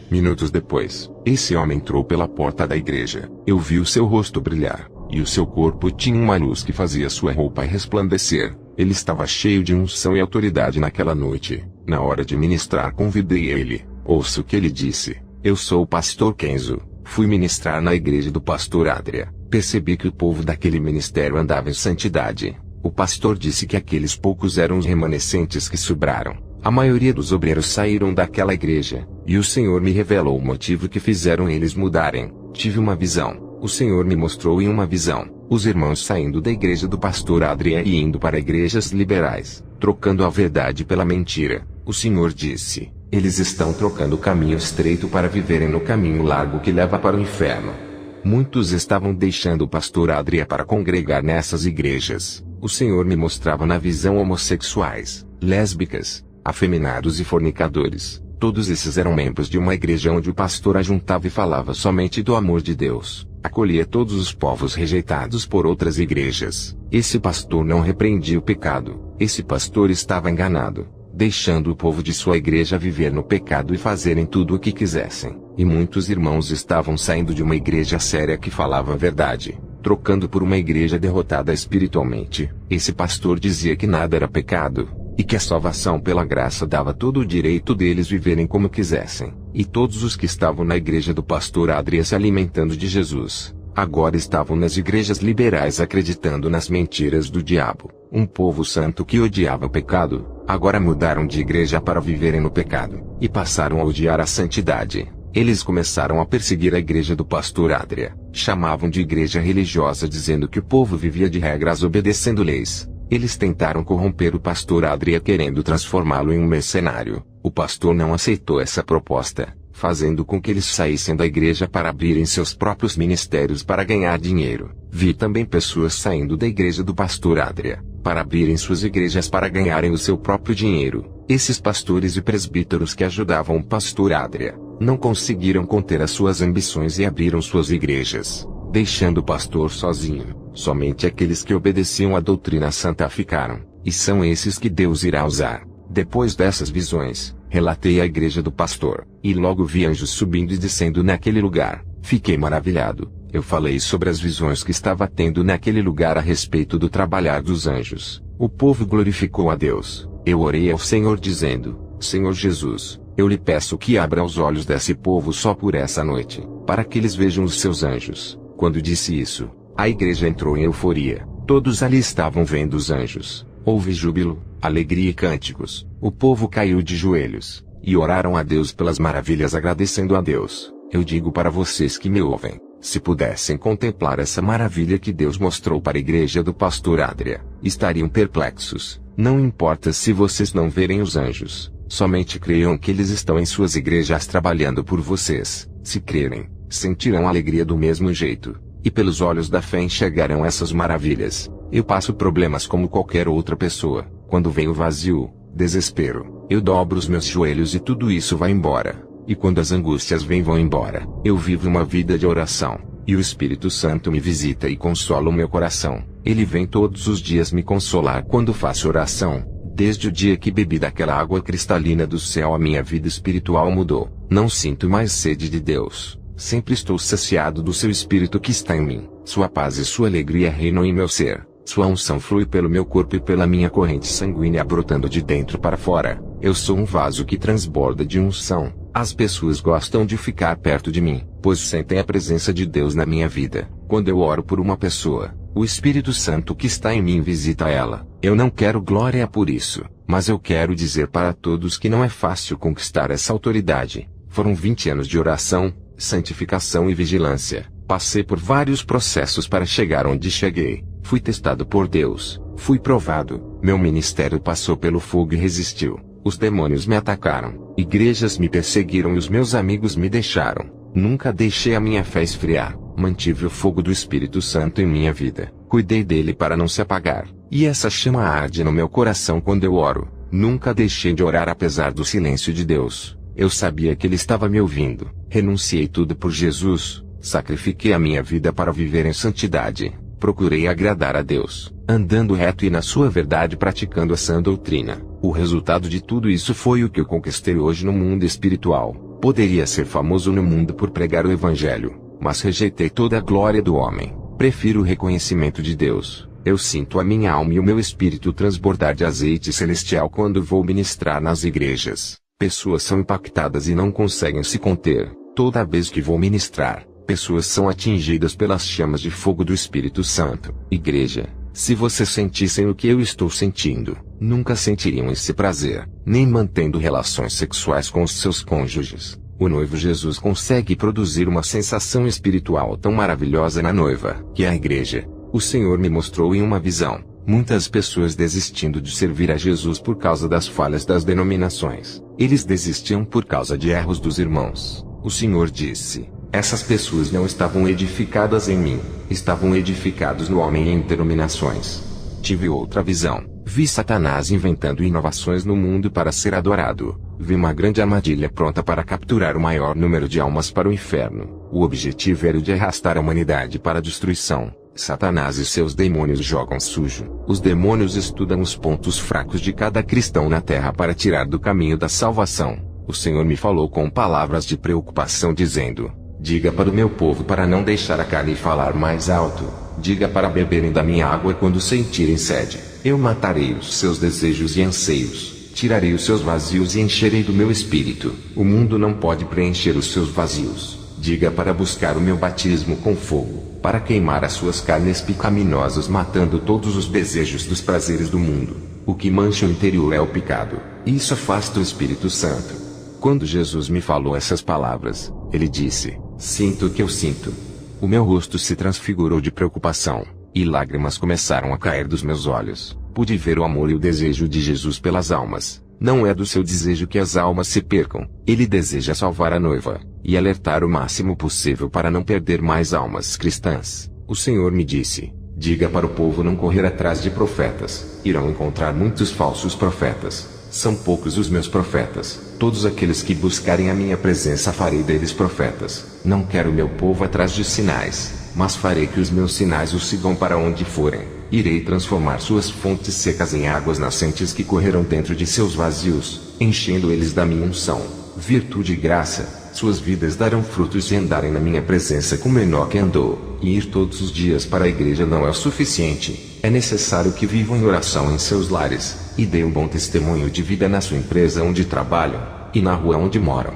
Minutos depois, esse homem entrou pela porta da igreja. Eu vi o seu rosto brilhar, e o seu corpo tinha uma luz que fazia sua roupa resplandecer. Ele estava cheio de unção e autoridade naquela noite. Na hora de ministrar, convidei ele. Ouça o que ele disse. Eu sou o pastor Kenzo. Fui ministrar na igreja do pastor Adria. Percebi que o povo daquele ministério andava em santidade. O pastor disse que aqueles poucos eram os remanescentes que sobraram. A maioria dos obreiros saíram daquela igreja, e o Senhor me revelou o motivo que fizeram eles mudarem. Tive uma visão. O Senhor me mostrou em uma visão os irmãos saindo da igreja do pastor Adria e indo para igrejas liberais, trocando a verdade pela mentira. O Senhor disse: eles estão trocando o caminho estreito para viverem no caminho largo que leva para o inferno. Muitos estavam deixando o pastor Adria para congregar nessas igrejas. O Senhor me mostrava na visão homossexuais, lésbicas, afeminados e fornicadores. Todos esses eram membros de uma igreja onde o pastor ajuntava e falava somente do amor de Deus. Acolhia todos os povos rejeitados por outras igrejas. Esse pastor não repreendia o pecado. Esse pastor estava enganado, deixando o povo de sua igreja viver no pecado e fazerem tudo o que quisessem. E muitos irmãos estavam saindo de uma igreja séria que falava a verdade, trocando por uma igreja derrotada espiritualmente. Esse pastor dizia que nada era pecado, e que a salvação pela graça dava todo o direito deles viverem como quisessem. E todos os que estavam na igreja do pastor Adria se alimentando de Jesus, agora estavam nas igrejas liberais acreditando nas mentiras do diabo. Um povo santo que odiava o pecado, agora mudaram de igreja para viverem no pecado, e passaram a odiar a santidade. Eles começaram a perseguir a igreja do pastor Adria. Chamavam de igreja religiosa dizendo que o povo vivia de regras obedecendo leis. Eles tentaram corromper o pastor Adria querendo transformá-lo em um mercenário. O pastor não aceitou essa proposta, fazendo com que eles saíssem da igreja para abrirem seus próprios ministérios para ganhar dinheiro. Vi também pessoas saindo da igreja do pastor Adria, para abrirem suas igrejas para ganharem o seu próprio dinheiro. Esses pastores e presbíteros que ajudavam o pastor Adria, não conseguiram conter as suas ambições e abriram suas igrejas, deixando o pastor sozinho. Somente aqueles que obedeciam à doutrina santa ficaram, e são esses que Deus irá usar. Depois dessas visões, relatei à igreja do pastor, e logo vi anjos subindo e descendo naquele lugar. Fiquei maravilhado. Eu falei sobre as visões que estava tendo naquele lugar a respeito do trabalhar dos anjos. O povo glorificou a Deus. Eu orei ao Senhor dizendo: Senhor Jesus, eu lhe peço que abra os olhos desse povo só por essa noite, para que eles vejam os seus anjos. Quando disse isso, a igreja entrou em euforia. Todos ali estavam vendo os anjos. Houve júbilo, alegria e cânticos. O povo caiu de joelhos, e oraram a Deus pelas maravilhas agradecendo a Deus. Eu digo para vocês que me ouvem, se pudessem contemplar essa maravilha que Deus mostrou para a igreja do pastor Adria, estariam perplexos. Não importa se vocês não verem os anjos, somente creiam que eles estão em suas igrejas trabalhando por vocês. Se crerem, sentirão alegria do mesmo jeito, e pelos olhos da fé enxergarão essas maravilhas. Eu passo problemas como qualquer outra pessoa. Quando vem o vazio, desespero, eu dobro os meus joelhos e tudo isso vai embora. E quando as angústias vão embora, eu vivo uma vida de oração, e o Espírito Santo me visita e consola o meu coração. Ele vem todos os dias me consolar quando faço oração. Desde o dia que bebi daquela água cristalina do céu, a minha vida espiritual mudou. Não sinto mais sede de Deus. Sempre estou saciado do seu Espírito que está em mim. Sua paz e sua alegria reinam em meu ser. Sua unção flui pelo meu corpo e pela minha corrente sanguínea brotando de dentro para fora. Eu sou um vaso que transborda de unção. As pessoas gostam de ficar perto de mim, pois sentem a presença de Deus na minha vida. Quando eu oro por uma pessoa, o Espírito Santo que está em mim visita ela. Eu não quero glória por isso, mas eu quero dizer para todos que não é fácil conquistar essa autoridade. Foram 20 anos de oração, santificação e vigilância. Passei por vários processos para chegar onde cheguei. Fui testado por Deus, fui provado. Meu ministério passou pelo fogo e resistiu. Os demônios me atacaram, igrejas me perseguiram e os meus amigos me deixaram. Nunca deixei a minha fé esfriar. Mantive o fogo do Espírito Santo em minha vida. Cuidei dele para não se apagar. E essa chama arde no meu coração quando eu oro. Nunca deixei de orar apesar do silêncio de Deus. Eu sabia que ele estava me ouvindo. Renunciei tudo por Jesus. Sacrifiquei a minha vida para viver em santidade. Procurei agradar a Deus, andando reto e na sua verdade praticando a sã doutrina. O resultado de tudo isso foi o que eu conquistei hoje no mundo espiritual. Poderia ser famoso no mundo por pregar o Evangelho, mas rejeitei toda a glória do homem. Prefiro o reconhecimento de Deus. Eu sinto a minha alma e o meu espírito transbordar de azeite celestial quando vou ministrar nas igrejas. Pessoas são impactadas e não conseguem se conter. Toda vez que vou ministrar, pessoas são atingidas pelas chamas de fogo do Espírito Santo. Igreja, se vocês sentissem o que eu estou sentindo, nunca sentiriam esse prazer, nem mantendo relações sexuais com os seus cônjuges. O noivo Jesus consegue produzir uma sensação espiritual tão maravilhosa na noiva, que é a igreja. O Senhor me mostrou em uma visão, muitas pessoas desistindo de servir a Jesus por causa das falhas das denominações. Eles desistiam por causa de erros dos irmãos. O Senhor disse: essas pessoas não estavam edificadas em mim, estavam edificados no homem em denominações. Tive outra visão. Vi Satanás inventando inovações no mundo para ser adorado. Vi uma grande armadilha pronta para capturar o maior número de almas para o inferno. O objetivo era o de arrastar a humanidade para a destruição. Satanás e seus demônios jogam sujo. Os demônios estudam os pontos fracos de cada cristão na terra para tirar do caminho da salvação. O Senhor me falou com palavras de preocupação dizendo: diga para o meu povo para não deixar a carne falar mais alto. Diga para beberem da minha água quando sentirem sede. Eu matarei os seus desejos e anseios. Tirarei os seus vazios e encherei do meu espírito. O mundo não pode preencher os seus vazios. Diga para buscar o meu batismo com fogo, para queimar as suas carnes pecaminosas, matando todos os desejos dos prazeres do mundo. O que mancha o interior é o pecado. Isso afasta o Espírito Santo. Quando Jesus me falou essas palavras, ele disse: sinto o que eu sinto. O meu rosto se transfigurou de preocupação, e lágrimas começaram a cair dos meus olhos. Pude ver o amor e o desejo de Jesus pelas almas. Não é do seu desejo que as almas se percam. Ele deseja salvar a noiva, e alertar o máximo possível para não perder mais almas cristãs. O Senhor me disse: diga para o povo não correr atrás de profetas. Irão encontrar muitos falsos profetas. São poucos os meus profetas. Todos aqueles que buscarem a minha presença farei deles profetas. Não quero meu povo atrás de sinais, mas farei que os meus sinais os sigam para onde forem. Irei transformar suas fontes secas em águas nascentes que correrão dentro de seus vazios, enchendo eles da minha unção, virtude e graça. Suas vidas darão frutos se andarem na minha presença como Enoque andou. E ir todos os dias para a igreja não é o suficiente. É necessário que vivam em oração em seus lares, e deem um bom testemunho de vida na sua empresa onde trabalham, e na rua onde moram.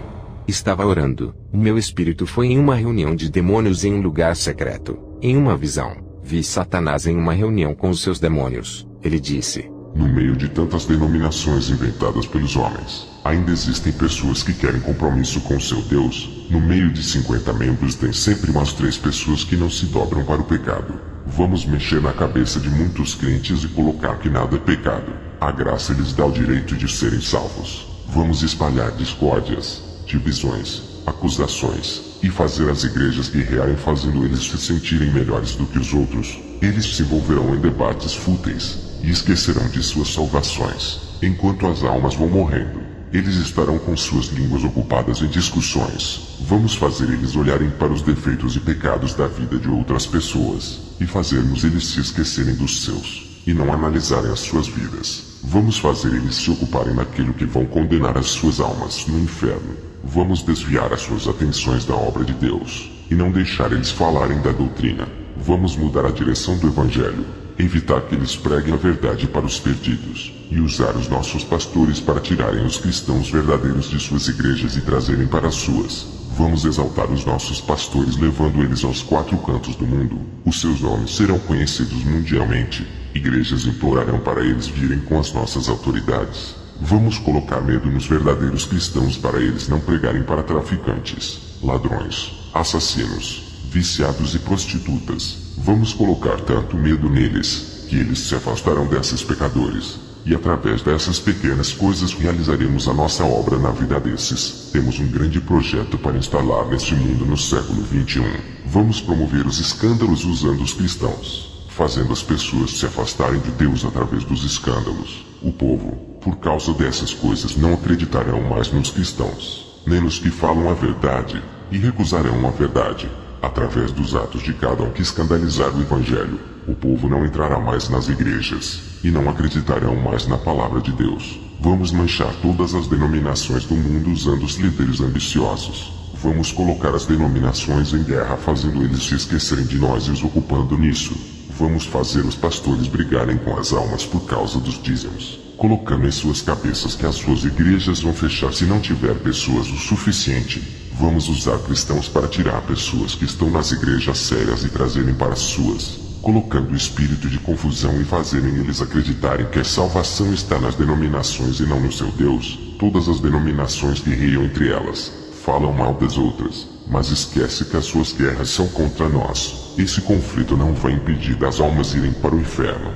Estava orando, o meu espírito foi em uma reunião de demônios em um lugar secreto. Em uma visão, vi Satanás em uma reunião com os seus demônios. Ele disse: no meio de tantas denominações inventadas pelos homens, ainda existem pessoas que querem compromisso com seu Deus. No meio de 50 membros tem sempre umas 3 pessoas que não se dobram para o pecado. Vamos mexer na cabeça de muitos crentes e colocar que nada é pecado. A graça lhes dá o direito de serem salvos. Vamos espalhar discórdias, divisões, acusações, e fazer as igrejas guerrearem, fazendo eles se sentirem melhores do que os outros. Eles se envolverão em debates fúteis, e esquecerão de suas salvações. Enquanto as almas vão morrendo, eles estarão com suas línguas ocupadas em discussões. Vamos fazer eles olharem para os defeitos e pecados da vida de outras pessoas, e fazermos eles se esquecerem dos seus, e não analisarem as suas vidas. Vamos fazer eles se ocuparem naquilo que vão condenar as suas almas no inferno. Vamos desviar as suas atenções da obra de Deus, e não deixar eles falarem da doutrina. Vamos mudar a direção do Evangelho, evitar que eles preguem a verdade para os perdidos, e usar os nossos pastores para tirarem os cristãos verdadeiros de suas igrejas e trazerem para as suas. Vamos exaltar os nossos pastores, levando eles aos 4 cantos do mundo. Os seus nomes serão conhecidos mundialmente. Igrejas implorarão para eles virem com as nossas autoridades. Vamos colocar medo nos verdadeiros cristãos para eles não pregarem para traficantes, ladrões, assassinos, viciados e prostitutas. Vamos colocar tanto medo neles, que eles se afastarão desses pecadores. E através dessas pequenas coisas realizaremos a nossa obra na vida desses. Temos um grande projeto para instalar neste mundo no século 21. Vamos promover os escândalos usando os cristãos, fazendo as pessoas se afastarem de Deus através dos escândalos. O povo, por causa dessas coisas, não acreditarão mais nos cristãos, nem nos que falam a verdade, e recusarão a verdade. Através dos atos de cada um que escandalizar o Evangelho, o povo não entrará mais nas igrejas, e não acreditarão mais na palavra de Deus. Vamos manchar todas as denominações do mundo usando os líderes ambiciosos. Vamos colocar as denominações em guerra, fazendo eles se esquecerem de nós e os ocupando nisso. Vamos fazer os pastores brigarem com as almas por causa dos dízimos, colocando em suas cabeças que as suas igrejas vão fechar se não tiver pessoas o suficiente. Vamos usar cristãos para tirar pessoas que estão nas igrejas sérias e trazerem para as suas, colocando o espírito de confusão e fazerem eles acreditarem que a salvação está nas denominações e não no seu Deus. Todas as denominações guerreiam entre elas, falam mal das outras, mas esquece que as suas guerras são contra nós. Esse conflito não vai impedir das almas irem para o inferno.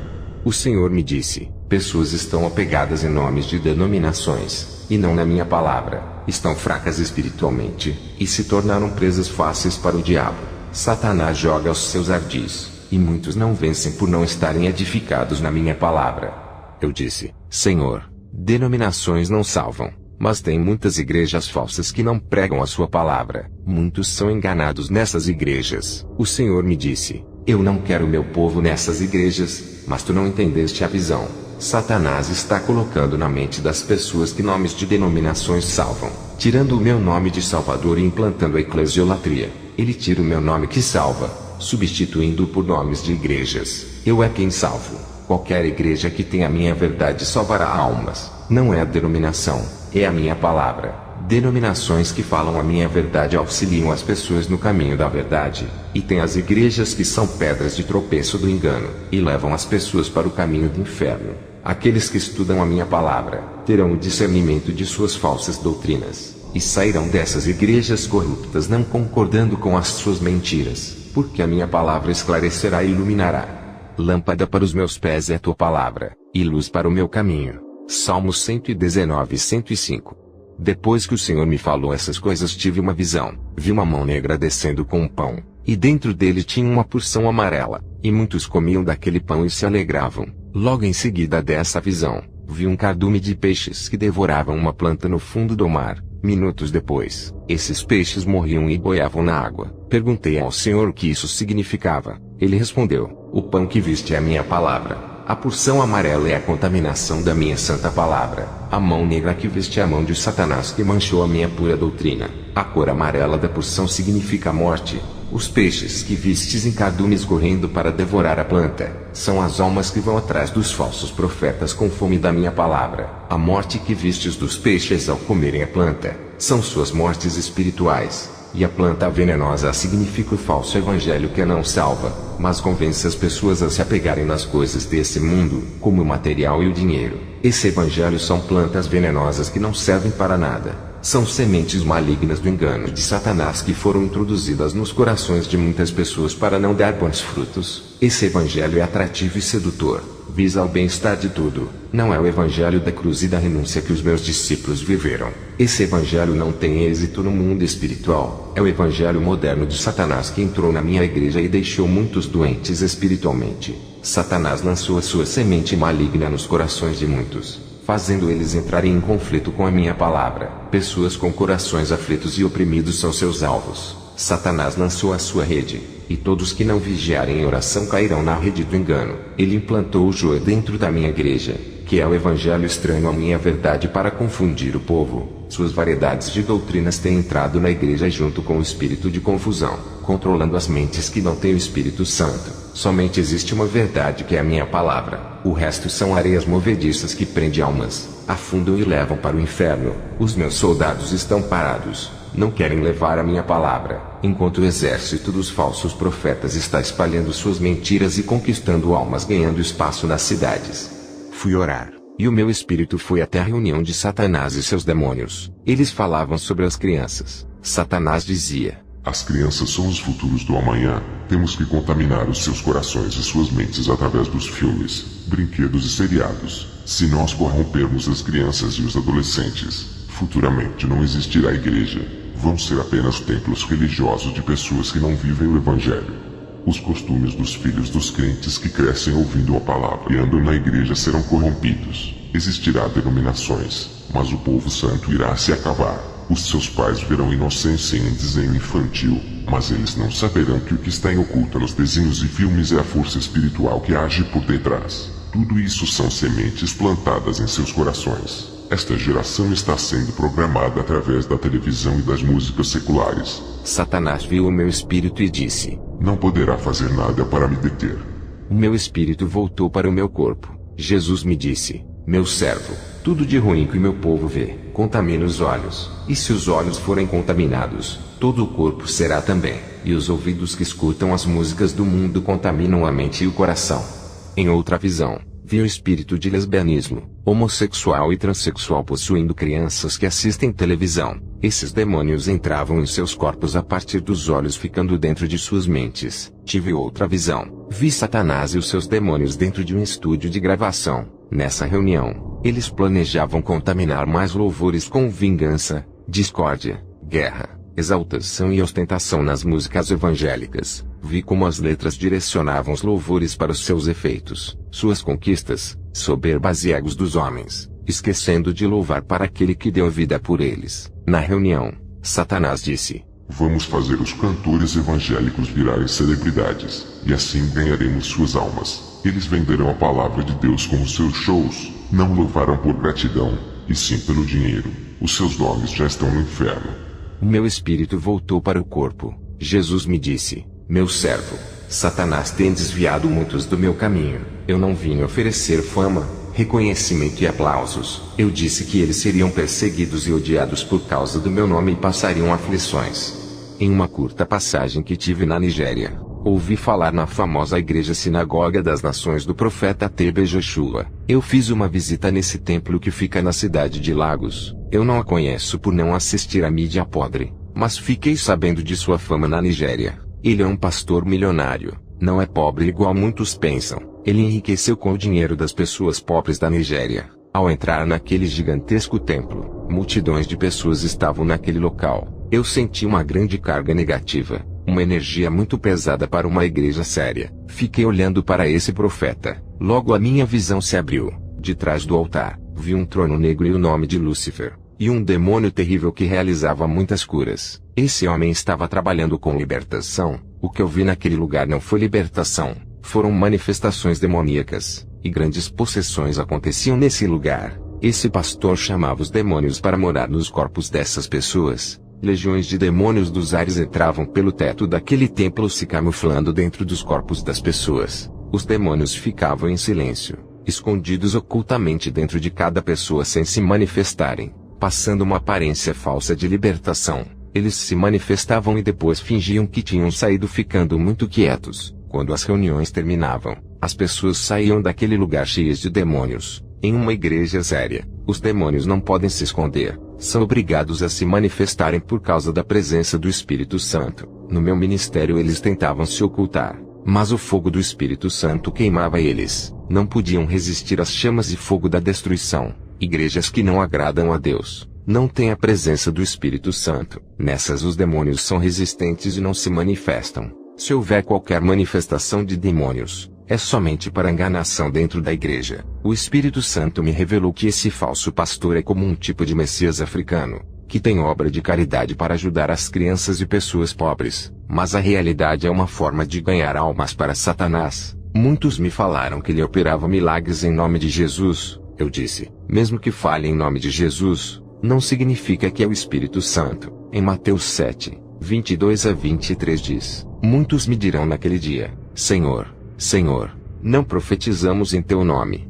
O Senhor me disse: pessoas estão apegadas em nomes de denominações, e não na minha palavra. Estão fracas espiritualmente, e se tornaram presas fáceis para o diabo. Satanás joga os seus ardis, e muitos não vencem por não estarem edificados na minha palavra. Eu disse: Senhor, denominações não salvam, mas tem muitas igrejas falsas que não pregam a sua palavra. Muitos são enganados nessas igrejas. O Senhor me disse: eu não quero meu povo nessas igrejas, mas tu não entendeste a visão. Satanás está colocando na mente das pessoas que nomes de denominações salvam, tirando o meu nome de Salvador e implantando a eclesiolatria. Ele tira o meu nome que salva, substituindo-o por nomes de igrejas. Eu é quem salvo. Qualquer igreja que tenha a minha verdade salvará almas. Não é a denominação, é a minha palavra. Denominações que falam a minha verdade auxiliam as pessoas no caminho da verdade, e tem as igrejas que são pedras de tropeço do engano, e levam as pessoas para o caminho do inferno. Aqueles que estudam a minha palavra, terão o discernimento de suas falsas doutrinas, e sairão dessas igrejas corruptas não concordando com as suas mentiras, porque a minha palavra esclarecerá e iluminará. Lâmpada para os meus pés é a tua palavra, e luz para o meu caminho. Salmos 119 e 105. Depois que o Senhor me falou essas coisas, tive uma visão. Vi uma mão negra descendo com um pão, e dentro dele tinha uma porção amarela, e muitos comiam daquele pão e se alegravam. Logo em seguida dessa visão, vi um cardume de peixes que devoravam uma planta no fundo do mar. Minutos depois, esses peixes morriam e boiavam na água. Perguntei ao Senhor o que isso significava. Ele respondeu: o pão que viste é a minha palavra. A porção amarela é a contaminação da minha santa palavra. A mão negra que veste é a mão de Satanás que manchou a minha pura doutrina. A cor amarela da porção significa a morte. Os peixes que vistes em cardumes correndo para devorar a planta, são as almas que vão atrás dos falsos profetas com fome da minha palavra. A morte que vistes dos peixes ao comerem a planta, são suas mortes espirituais. E a planta venenosa significa o falso evangelho que não salva, mas convence as pessoas a se apegarem nas coisas desse mundo, como o material e o dinheiro. Esse evangelho são plantas venenosas que não servem para nada. São sementes malignas do engano de Satanás que foram introduzidas nos corações de muitas pessoas para não dar bons frutos. Esse evangelho é atrativo e sedutor, visa o bem-estar de tudo. Não é o evangelho da cruz e da renúncia que os meus discípulos viveram. Esse evangelho não tem êxito no mundo espiritual. É o evangelho moderno de Satanás que entrou na minha igreja e deixou muitos doentes espiritualmente. Satanás lançou a sua semente maligna nos corações de muitos, fazendo eles entrarem em conflito com a minha palavra. Pessoas com corações aflitos e oprimidos são seus alvos. Satanás lançou a sua rede, e todos que não vigiarem em oração cairão na rede do engano. Ele implantou o joio dentro da minha igreja, que é o evangelho estranho à minha verdade para confundir o povo. Suas variedades de doutrinas têm entrado na igreja junto com o espírito de confusão, controlando as mentes que não têm o Espírito Santo. Somente existe uma verdade que é a minha palavra. O resto são areias movediças que prendem almas, afundam e levam para o inferno. Os meus soldados estão parados, não querem levar a minha palavra, enquanto o exército dos falsos profetas está espalhando suas mentiras e conquistando almas, ganhando espaço nas cidades. Fui orar, e o meu espírito foi até a reunião de Satanás e seus demônios. Eles falavam sobre as crianças. Satanás dizia: as crianças são os futuros do amanhã. Temos que contaminar os seus corações e suas mentes através dos filmes, brinquedos e seriados. Se nós corrompermos as crianças e os adolescentes, futuramente não existirá igreja. Vão ser apenas templos religiosos de pessoas que não vivem o evangelho. Os costumes dos filhos dos crentes que crescem ouvindo a palavra e andam na igreja serão corrompidos. Existirá denominações, mas o povo santo irá se acabar. Os seus pais verão inocência em um desenho infantil, mas eles não saberão que o que está em oculto nos desenhos e filmes é a força espiritual que age por detrás. Tudo isso são sementes plantadas em seus corações. Esta geração está sendo programada através da televisão e das músicas seculares. Satanás viu o meu espírito e disse: não poderá fazer nada para me deter. O meu espírito voltou para o meu corpo. Jesus me disse: meu servo, tudo de ruim que meu povo vê, contamina os olhos, e se os olhos forem contaminados, todo o corpo será também, e os ouvidos que escutam as músicas do mundo contaminam a mente e o coração. Em outra visão, vi o espírito de lesbianismo, homossexual e transexual possuindo crianças que assistem televisão. Esses demônios entravam em seus corpos a partir dos olhos, ficando dentro de suas mentes. Tive outra visão. Vi Satanás e os seus demônios dentro de um estúdio de gravação. Nessa reunião, eles planejavam contaminar mais louvores com vingança, discórdia, guerra, exaltação e ostentação nas músicas evangélicas. Vi como as letras direcionavam os louvores para os seus efeitos, suas conquistas, soberbas e egos dos homens, esquecendo de louvar para aquele que deu vida por eles. Na reunião, Satanás disse: vamos fazer os cantores evangélicos virarem celebridades, e assim ganharemos suas almas. Eles venderão a palavra de Deus como seus shows, não louvarão por gratidão, e sim pelo dinheiro. Os seus nomes já estão no inferno. O meu espírito voltou para o corpo. Jesus me disse: meu servo, Satanás tem desviado muitos do meu caminho. Eu não vim oferecer fama, reconhecimento e aplausos. Eu disse que eles seriam perseguidos e odiados por causa do meu nome e passariam aflições. Em uma curta passagem que tive na Nigéria, ouvi falar na famosa igreja Sinagoga das Nações do profeta TB Joshua. Eu fiz uma visita nesse templo que fica na cidade de Lagos. Eu não a conheço por não assistir à mídia podre, mas fiquei sabendo de sua fama na Nigéria. Ele é um pastor milionário, não é pobre igual muitos pensam. Ele enriqueceu com o dinheiro das pessoas pobres da Nigéria. Ao entrar naquele gigantesco templo, multidões de pessoas estavam naquele local. Eu senti uma grande carga negativa, uma energia muito pesada para uma igreja séria. Fiquei olhando para esse profeta. Logo a minha visão se abriu. De trás do altar, vi um trono negro e o nome de Lúcifer, e um demônio terrível que realizava muitas curas. Esse homem estava trabalhando com libertação. O que eu vi naquele lugar não foi libertação, foram manifestações demoníacas, e grandes possessões aconteciam nesse lugar. Esse pastor chamava os demônios para morar nos corpos dessas pessoas. Legiões de demônios dos ares entravam pelo teto daquele templo se camuflando dentro dos corpos das pessoas. Os demônios ficavam em silêncio, escondidos ocultamente dentro de cada pessoa sem se manifestarem, passando uma aparência falsa de libertação. Eles se manifestavam e depois fingiam que tinham saído, ficando muito quietos. Quando as reuniões terminavam, as pessoas saíam daquele lugar cheias de demônios. Em uma igreja séria, os demônios não podem se esconder, são obrigados a se manifestarem por causa da presença do Espírito Santo. No meu ministério eles tentavam se ocultar, mas o fogo do Espírito Santo queimava eles. Não podiam resistir às chamas e fogo da destruição. Igrejas que não agradam a Deus não têm a presença do Espírito Santo. Nessas os demônios são resistentes e não se manifestam. Se houver qualquer manifestação de demônios, é somente para enganação dentro da igreja. O Espírito Santo me revelou que esse falso pastor é como um tipo de Messias africano, que tem obra de caridade para ajudar as crianças e pessoas pobres, mas a realidade é uma forma de ganhar almas para Satanás. Muitos me falaram que ele operava milagres em nome de Jesus. Eu disse: mesmo que fale em nome de Jesus, não significa que é o Espírito Santo. Em Mateus 7, 22 a 23 diz: muitos me dirão naquele dia: Senhor, Senhor, não profetizamos em teu nome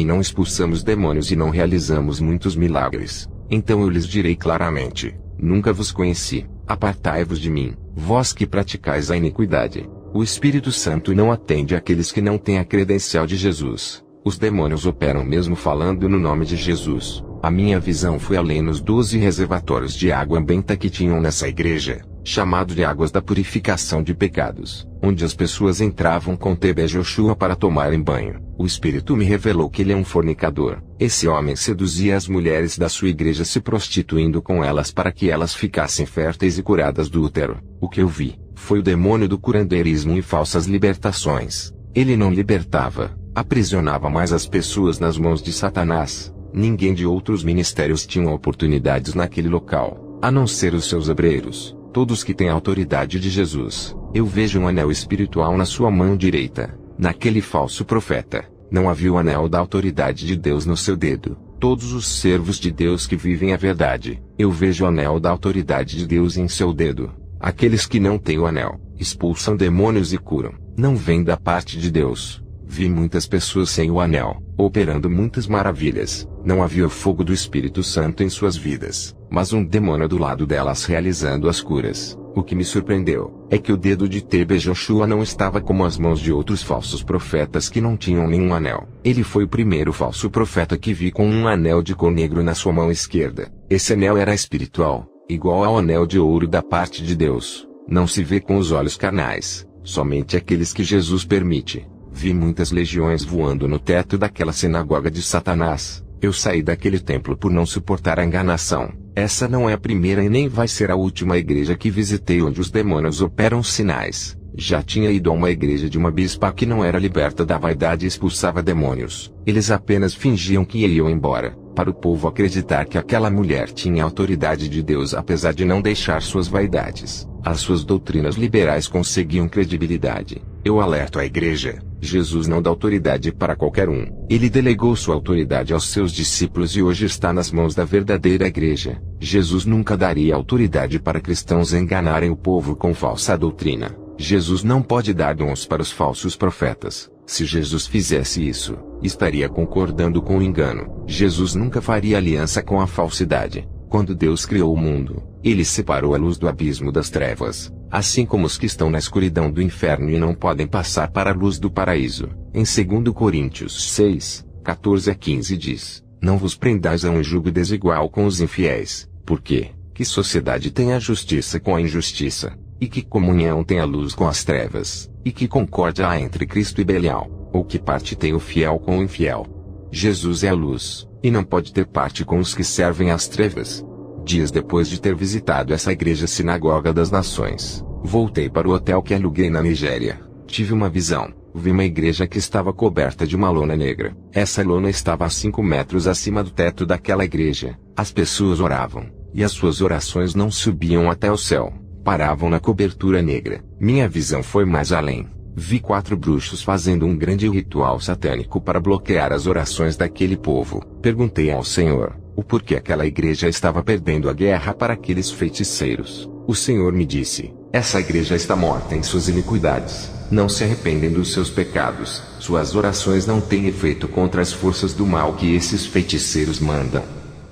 não expulsamos demônios e não realizamos muitos milagres? Então eu lhes direi claramente: nunca vos conheci, apartai-vos de mim, vós que praticais a iniquidade. O Espírito Santo não atende àqueles que não têm a credencial de Jesus. Os demônios operam mesmo falando no nome de Jesus. A minha visão foi além nos 12 reservatórios de água benta que tinham nessa igreja, chamado de águas da purificação de pecados, onde as pessoas entravam com TB Joshua para tomarem banho. O Espírito me revelou que ele é um fornicador. Esse homem seduzia as mulheres da sua igreja se prostituindo com elas para que elas ficassem férteis e curadas do útero. O que eu vi foi o demônio do curandeirismo e falsas libertações. Ele não libertava, aprisionava mais as pessoas nas mãos de Satanás. Ninguém de outros ministérios tinha oportunidades naquele local, a não ser os seus obreiros, todos que têm a autoridade de Jesus. Eu vejo um anel espiritual na sua mão direita. Naquele falso profeta, não havia o anel da autoridade de Deus no seu dedo. Todos os servos de Deus que vivem a verdade, eu vejo o anel da autoridade de Deus em seu dedo. Aqueles que não têm o anel, expulsam demônios e curam. não vem da parte de Deus. Vi muitas pessoas sem o anel, operando muitas maravilhas. Não havia o fogo do Espírito Santo em suas vidas, mas um demônio do lado delas realizando as curas. O que me surpreendeu é que o dedo de TB Joshua não estava como as mãos de outros falsos profetas que não tinham nenhum anel. Ele foi o primeiro falso profeta que vi com um anel de cor negro na sua mão esquerda. Esse anel era espiritual, igual ao anel de ouro da parte de Deus. Não se vê com os olhos carnais, somente aqueles que Jesus permite. Vi muitas legiões voando no teto daquela sinagoga de Satanás. Eu saí daquele templo por não suportar a enganação. Essa não é a primeira e nem vai ser a última igreja que visitei onde os demônios operam sinais. Já tinha ido a uma igreja de uma bispa que não era liberta da vaidade e expulsava demônios. Eles apenas fingiam que iam embora, para o povo acreditar que aquela mulher tinha autoridade de Deus apesar de não deixar suas vaidades. As suas doutrinas liberais conseguiam credibilidade. Eu alerto a igreja, Jesus não dá autoridade para qualquer um. Ele delegou sua autoridade aos seus discípulos e hoje está nas mãos da verdadeira igreja. Jesus nunca daria autoridade para cristãos enganarem o povo com falsa doutrina. Jesus não pode dar dons para os falsos profetas. Se Jesus fizesse isso, estaria concordando com o engano. Jesus nunca faria aliança com a falsidade. Quando Deus criou o mundo, Ele separou a luz do abismo das trevas, assim como os que estão na escuridão do inferno e não podem passar para a luz do paraíso. Em 2 Coríntios 6, 14 a 15 diz: Não vos prendais a um jugo desigual com os infiéis, porque, que sociedade tem a justiça com a injustiça? E que comunhão tem a luz com as trevas? E que concórdia há entre Cristo e Belial? Ou que parte tem o fiel com o infiel? Jesus é a luz, e não pode ter parte com os que servem às trevas. Dias depois de ter visitado essa igreja sinagoga das nações, voltei para o hotel que aluguei na Nigéria. Tive uma visão. Vi uma igreja que estava coberta de uma lona negra. Essa lona estava a 5 metros acima do teto daquela igreja. As pessoas oravam, e as suas orações não subiam até o céu. Paravam na cobertura negra. Minha visão foi mais além. Vi 4 bruxos fazendo um grande ritual satânico para bloquear as orações daquele povo. Perguntei ao Senhor, o porquê aquela igreja estava perdendo a guerra para aqueles feiticeiros. O Senhor me disse, essa igreja está morta em suas iniquidades. Não se arrependem dos seus pecados. Suas orações não têm efeito contra as forças do mal que esses feiticeiros mandam.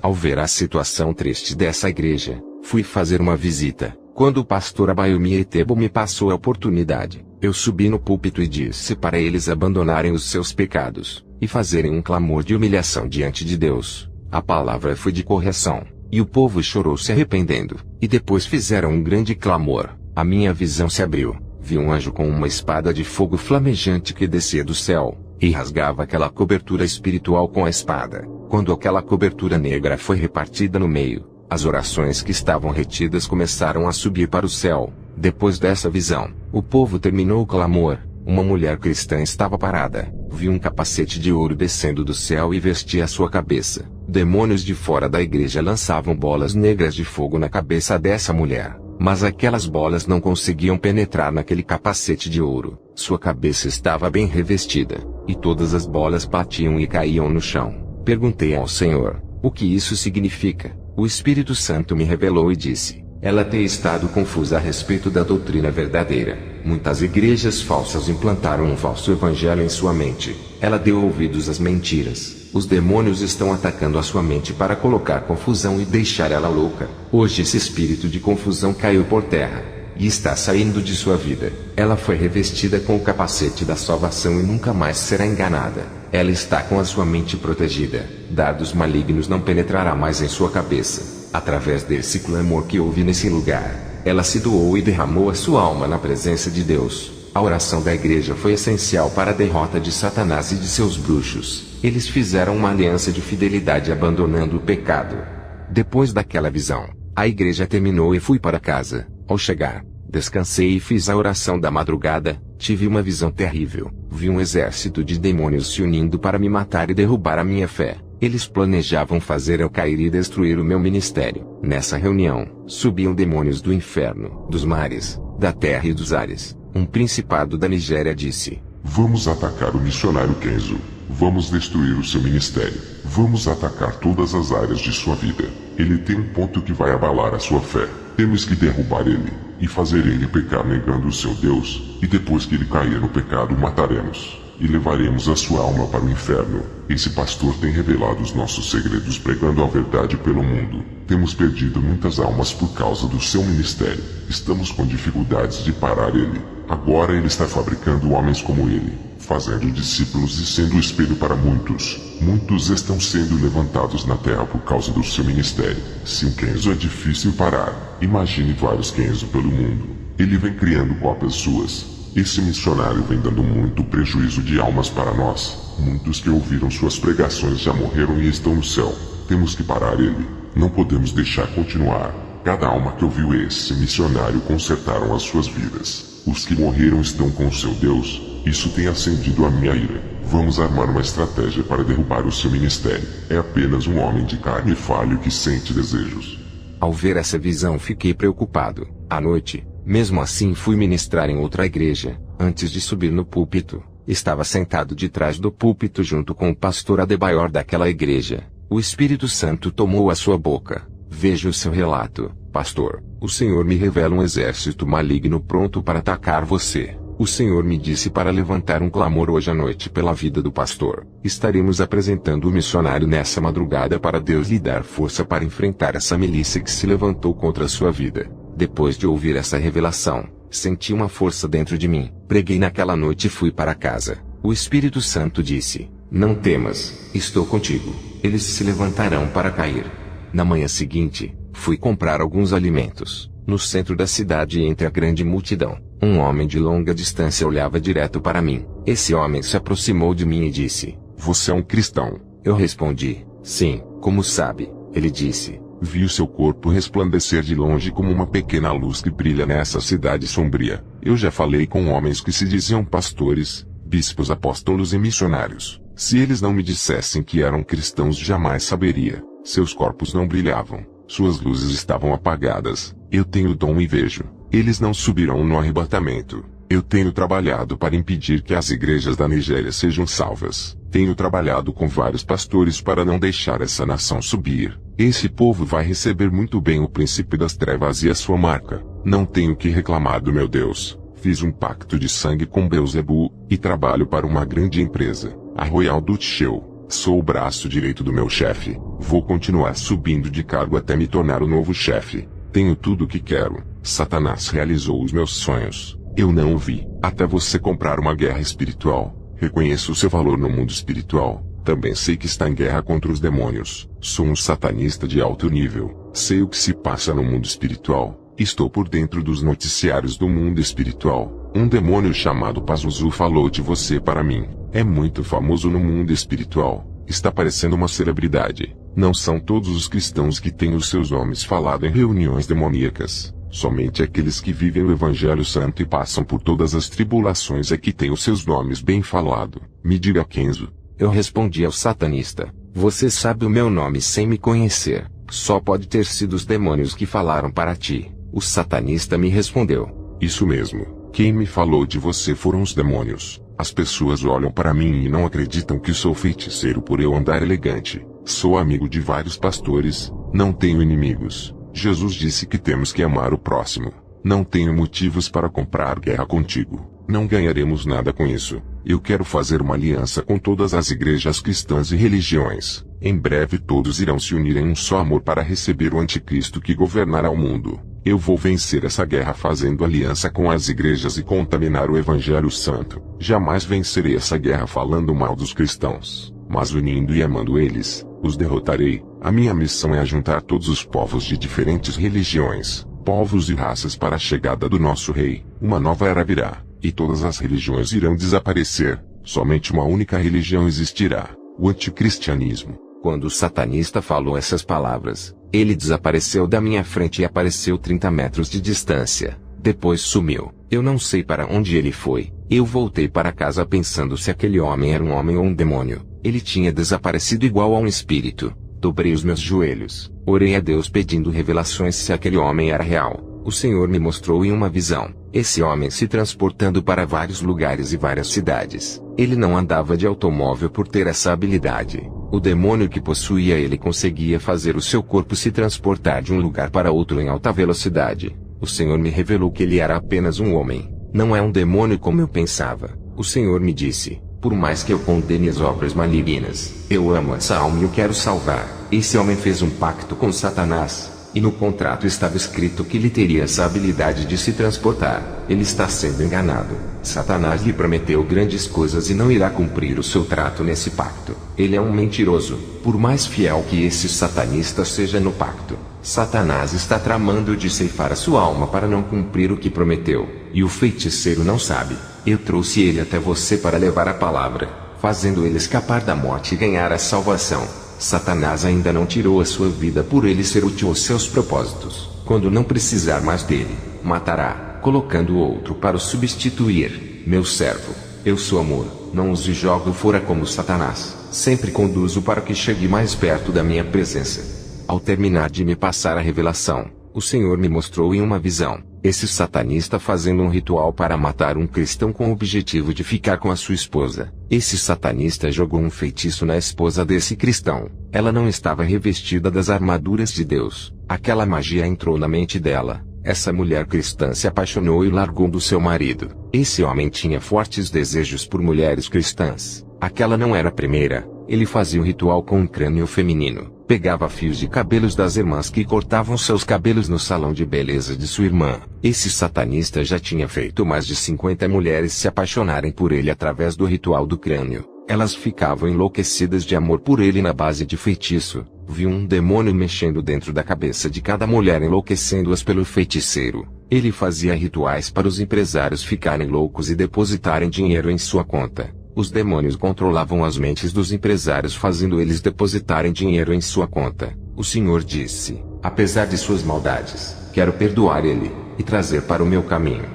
Ao ver a situação triste dessa igreja, fui fazer uma visita. Quando o pastor Abayomi Etebo me passou a oportunidade, eu subi no púlpito e disse para eles abandonarem os seus pecados, e fazerem um clamor de humilhação diante de Deus. A palavra foi de correção, e o povo chorou se arrependendo, e depois fizeram um grande clamor. A minha visão se abriu, vi um anjo com uma espada de fogo flamejante que descia do céu, e rasgava aquela cobertura espiritual com a espada. Quando aquela cobertura negra foi repartida no meio, as orações que estavam retidas começaram a subir para o céu. Depois dessa visão, o povo terminou o clamor. Uma mulher cristã estava parada. Vi um capacete de ouro descendo do céu e vestia a sua cabeça. Demônios de fora da igreja lançavam bolas negras de fogo na cabeça dessa mulher. Mas aquelas bolas não conseguiam penetrar naquele capacete de ouro. Sua cabeça estava bem revestida, e todas as bolas batiam e caíam no chão. Perguntei ao Senhor, o que isso significa? O Espírito Santo me revelou e disse, ela tem estado confusa a respeito da doutrina verdadeira. Muitas igrejas falsas implantaram um falso evangelho em sua mente. Ela deu ouvidos às mentiras. Os demônios estão atacando a sua mente para colocar confusão e deixar ela louca. Hoje esse espírito de confusão caiu por terra, e está saindo de sua vida. Ela foi revestida com o capacete da salvação e nunca mais será enganada. Ela está com a sua mente protegida. Dardos malignos não penetrará mais em sua cabeça. Através desse clamor que houve nesse lugar, ela se doou e derramou a sua alma na presença de Deus. A oração da igreja foi essencial para a derrota de Satanás e de seus bruxos. Eles fizeram uma aliança de fidelidade abandonando o pecado. Depois daquela visão, a igreja terminou e fui para casa. Ao chegar, descansei e fiz a oração da madrugada. Tive uma visão terrível. Vi um exército de demônios se unindo para me matar e derrubar a minha fé. Eles planejavam fazer eu cair e destruir o meu ministério. Nessa reunião, subiam demônios do inferno, dos mares, da terra e dos ares. Um principado da Nigéria disse, vamos atacar o missionário Kenzo. Vamos destruir o seu ministério. Vamos atacar todas as áreas de sua vida. Ele tem um ponto que vai abalar a sua fé. Temos que derrubar ele. e fazer ele pecar negando o seu Deus, e depois que ele cair no pecado o mataremos, e levaremos a sua alma para o inferno. Esse pastor tem revelado os nossos segredos pregando a verdade pelo mundo. Temos perdido muitas almas por causa do seu ministério. Estamos com dificuldades de parar ele. Agora ele está fabricando homens como ele, fazendo discípulos e sendo espelho para muitos. Muitos estão sendo levantados na terra por causa do seu ministério. Se um Kenzo é difícil parar, imagine vários Kenzo pelo mundo. Ele vem criando cópias suas. Esse missionário vem dando muito prejuízo de almas para nós. Muitos que ouviram suas pregações já morreram e estão no céu. Temos que parar ele. Não podemos deixar continuar. Cada alma que ouviu esse missionário consertaram as suas vidas. Os que morreram estão com o seu Deus. Isso tem acendido a minha ira. Vamos armar uma estratégia para derrubar o seu ministério. É apenas um homem de carne falho que sente desejos. Ao ver essa visão fiquei preocupado. À noite, mesmo assim fui ministrar em outra igreja. Antes de subir no púlpito, estava sentado de trás do púlpito junto com o pastor Adebayor daquela igreja. O Espírito Santo tomou a sua boca. Veja o seu relato, pastor. O Senhor me revela um exército maligno pronto para atacar você. O Senhor me disse para levantar um clamor hoje à noite pela vida do pastor. Estaremos apresentando o missionário nessa madrugada para Deus lhe dar força para enfrentar essa milícia que se levantou contra a sua vida. Depois de ouvir essa revelação, senti uma força dentro de mim. Preguei naquela noite e fui para casa. O Espírito Santo disse: não temas, estou contigo. Eles se levantarão para cair. Na manhã seguinte, fui comprar alguns alimentos. No centro da cidade, entre a grande multidão, um homem de longa distância olhava direto para mim. Esse homem se aproximou de mim e disse: você é um cristão? Eu respondi: sim, como sabe? Ele disse: vi o seu corpo resplandecer de longe como uma pequena luz que brilha nessa cidade sombria. Eu já falei com homens que se diziam pastores, bispos, apóstolos e missionários. Se eles não me dissessem que eram cristãos, jamais saberia. Seus corpos não brilhavam. Suas luzes estavam apagadas. Eu tenho o dom e vejo. Eles não subirão no arrebatamento. Eu tenho trabalhado para impedir que as igrejas da Nigéria sejam salvas. Tenho trabalhado com vários pastores para não deixar essa nação subir. Esse povo vai receber muito bem o príncipe das trevas e a sua marca. Não tenho que reclamar do meu Deus. Fiz um pacto de sangue com Beelzebu, e trabalho para uma grande empresa, a Royal Dutch Shell. Sou o braço direito do meu chefe. Vou continuar subindo de cargo até me tornar o novo chefe. Tenho tudo o que quero. Satanás realizou os meus sonhos. Eu não o vi. Até você comprar uma guerra espiritual. Reconheço o seu valor no mundo espiritual. Também sei que está em guerra contra os demônios. Sou um satanista de alto nível. Sei o que se passa no mundo espiritual. Estou por dentro dos noticiários do mundo espiritual. Um demônio chamado Pazuzu falou de você para mim. É muito famoso no mundo espiritual. Está parecendo uma celebridade. Não são todos os cristãos que têm os seus nomes falados em reuniões demoníacas. Somente aqueles que vivem o Evangelho Santo e passam por todas as tribulações é que têm os seus nomes bem falados. Me diga, Kenzo. Eu respondi ao satanista: você sabe o meu nome sem me conhecer. Só pode ter sido os demônios que falaram para ti. O satanista me respondeu: isso mesmo. Quem me falou de você foram os demônios. As pessoas olham para mim e não acreditam que sou feiticeiro por eu andar elegante. Sou amigo de vários pastores. Não tenho inimigos. Jesus disse que temos que amar o próximo. Não tenho motivos para comprar guerra contigo. Não ganharemos nada com isso. Eu quero fazer uma aliança com todas as igrejas cristãs e religiões. Em breve todos irão se unir em um só amor para receber o anticristo que governará o mundo. Eu vou vencer essa guerra fazendo aliança com as igrejas e contaminar o Evangelho Santo. Jamais vencerei essa guerra falando mal dos cristãos, mas unindo e amando eles, os derrotarei. A minha missão é ajuntar todos os povos de diferentes religiões, povos e raças para a chegada do nosso rei. Uma nova era virá, e todas as religiões irão desaparecer. Somente uma única religião existirá: o anticristianismo. Quando o satanista falou essas palavras, ele desapareceu da minha frente e apareceu 30 metros de distância. Depois sumiu. Eu não sei para onde ele foi. Eu voltei para casa pensando se aquele homem era um homem ou um demônio. Ele tinha desaparecido igual a um espírito. Dobrei os meus joelhos. Orei a Deus pedindo revelações se aquele homem era real. O Senhor me mostrou em uma visão esse homem se transportando para vários lugares e várias cidades. Ele não andava de automóvel por ter essa habilidade. O demônio que possuía ele conseguia fazer o seu corpo se transportar de um lugar para outro em alta velocidade. O Senhor me revelou que ele era apenas um homem, não é um demônio como eu pensava. O Senhor me disse: por mais que eu condene as obras malignas, eu amo essa alma e o quero salvar. Esse homem fez um pacto com Satanás, e no contrato estava escrito que ele teria essa habilidade de se transportar. Ele está sendo enganado. Satanás lhe prometeu grandes coisas e não irá cumprir o seu trato nesse pacto. Ele é um mentiroso. Por mais fiel que esse satanista seja no pacto, Satanás está tramando de ceifar a sua alma para não cumprir o que prometeu. E o feiticeiro não sabe. Eu trouxe ele até você para levar a palavra, fazendo ele escapar da morte e ganhar a salvação. Satanás ainda não tirou a sua vida por ele ser útil aos seus propósitos. Quando não precisar mais dele, matará, colocando outro para o substituir. Meu servo, eu sou amor, não use jogo fora como Satanás. Sempre conduzo para que chegue mais perto da minha presença. Ao terminar de me passar a revelação, o Senhor me mostrou em uma visão esse satanista fazendo um ritual para matar um cristão com o objetivo de ficar com a sua esposa. Esse satanista jogou um feitiço na esposa desse cristão. Ela não estava revestida das armaduras de Deus. Aquela magia entrou na mente dela. Essa mulher cristã se apaixonou e largou do seu marido. Esse homem tinha fortes desejos por mulheres cristãs. Aquela não era a primeira. Ele fazia o ritual com um crânio feminino. Pegava fios de cabelos das irmãs que cortavam seus cabelos no salão de beleza de sua irmã. Esse satanista já tinha feito mais de 50 mulheres se apaixonarem por ele através do ritual do crânio. Elas ficavam enlouquecidas de amor por ele na base de feitiço. Viu um demônio mexendo dentro da cabeça de cada mulher, enlouquecendo-as pelo feiticeiro. Ele fazia rituais para os empresários ficarem loucos e depositarem dinheiro em sua conta. Os demônios controlavam as mentes dos empresários, fazendo eles depositarem dinheiro em sua conta. O Senhor disse: apesar de suas maldades, quero perdoar ele, e trazer para o meu caminho.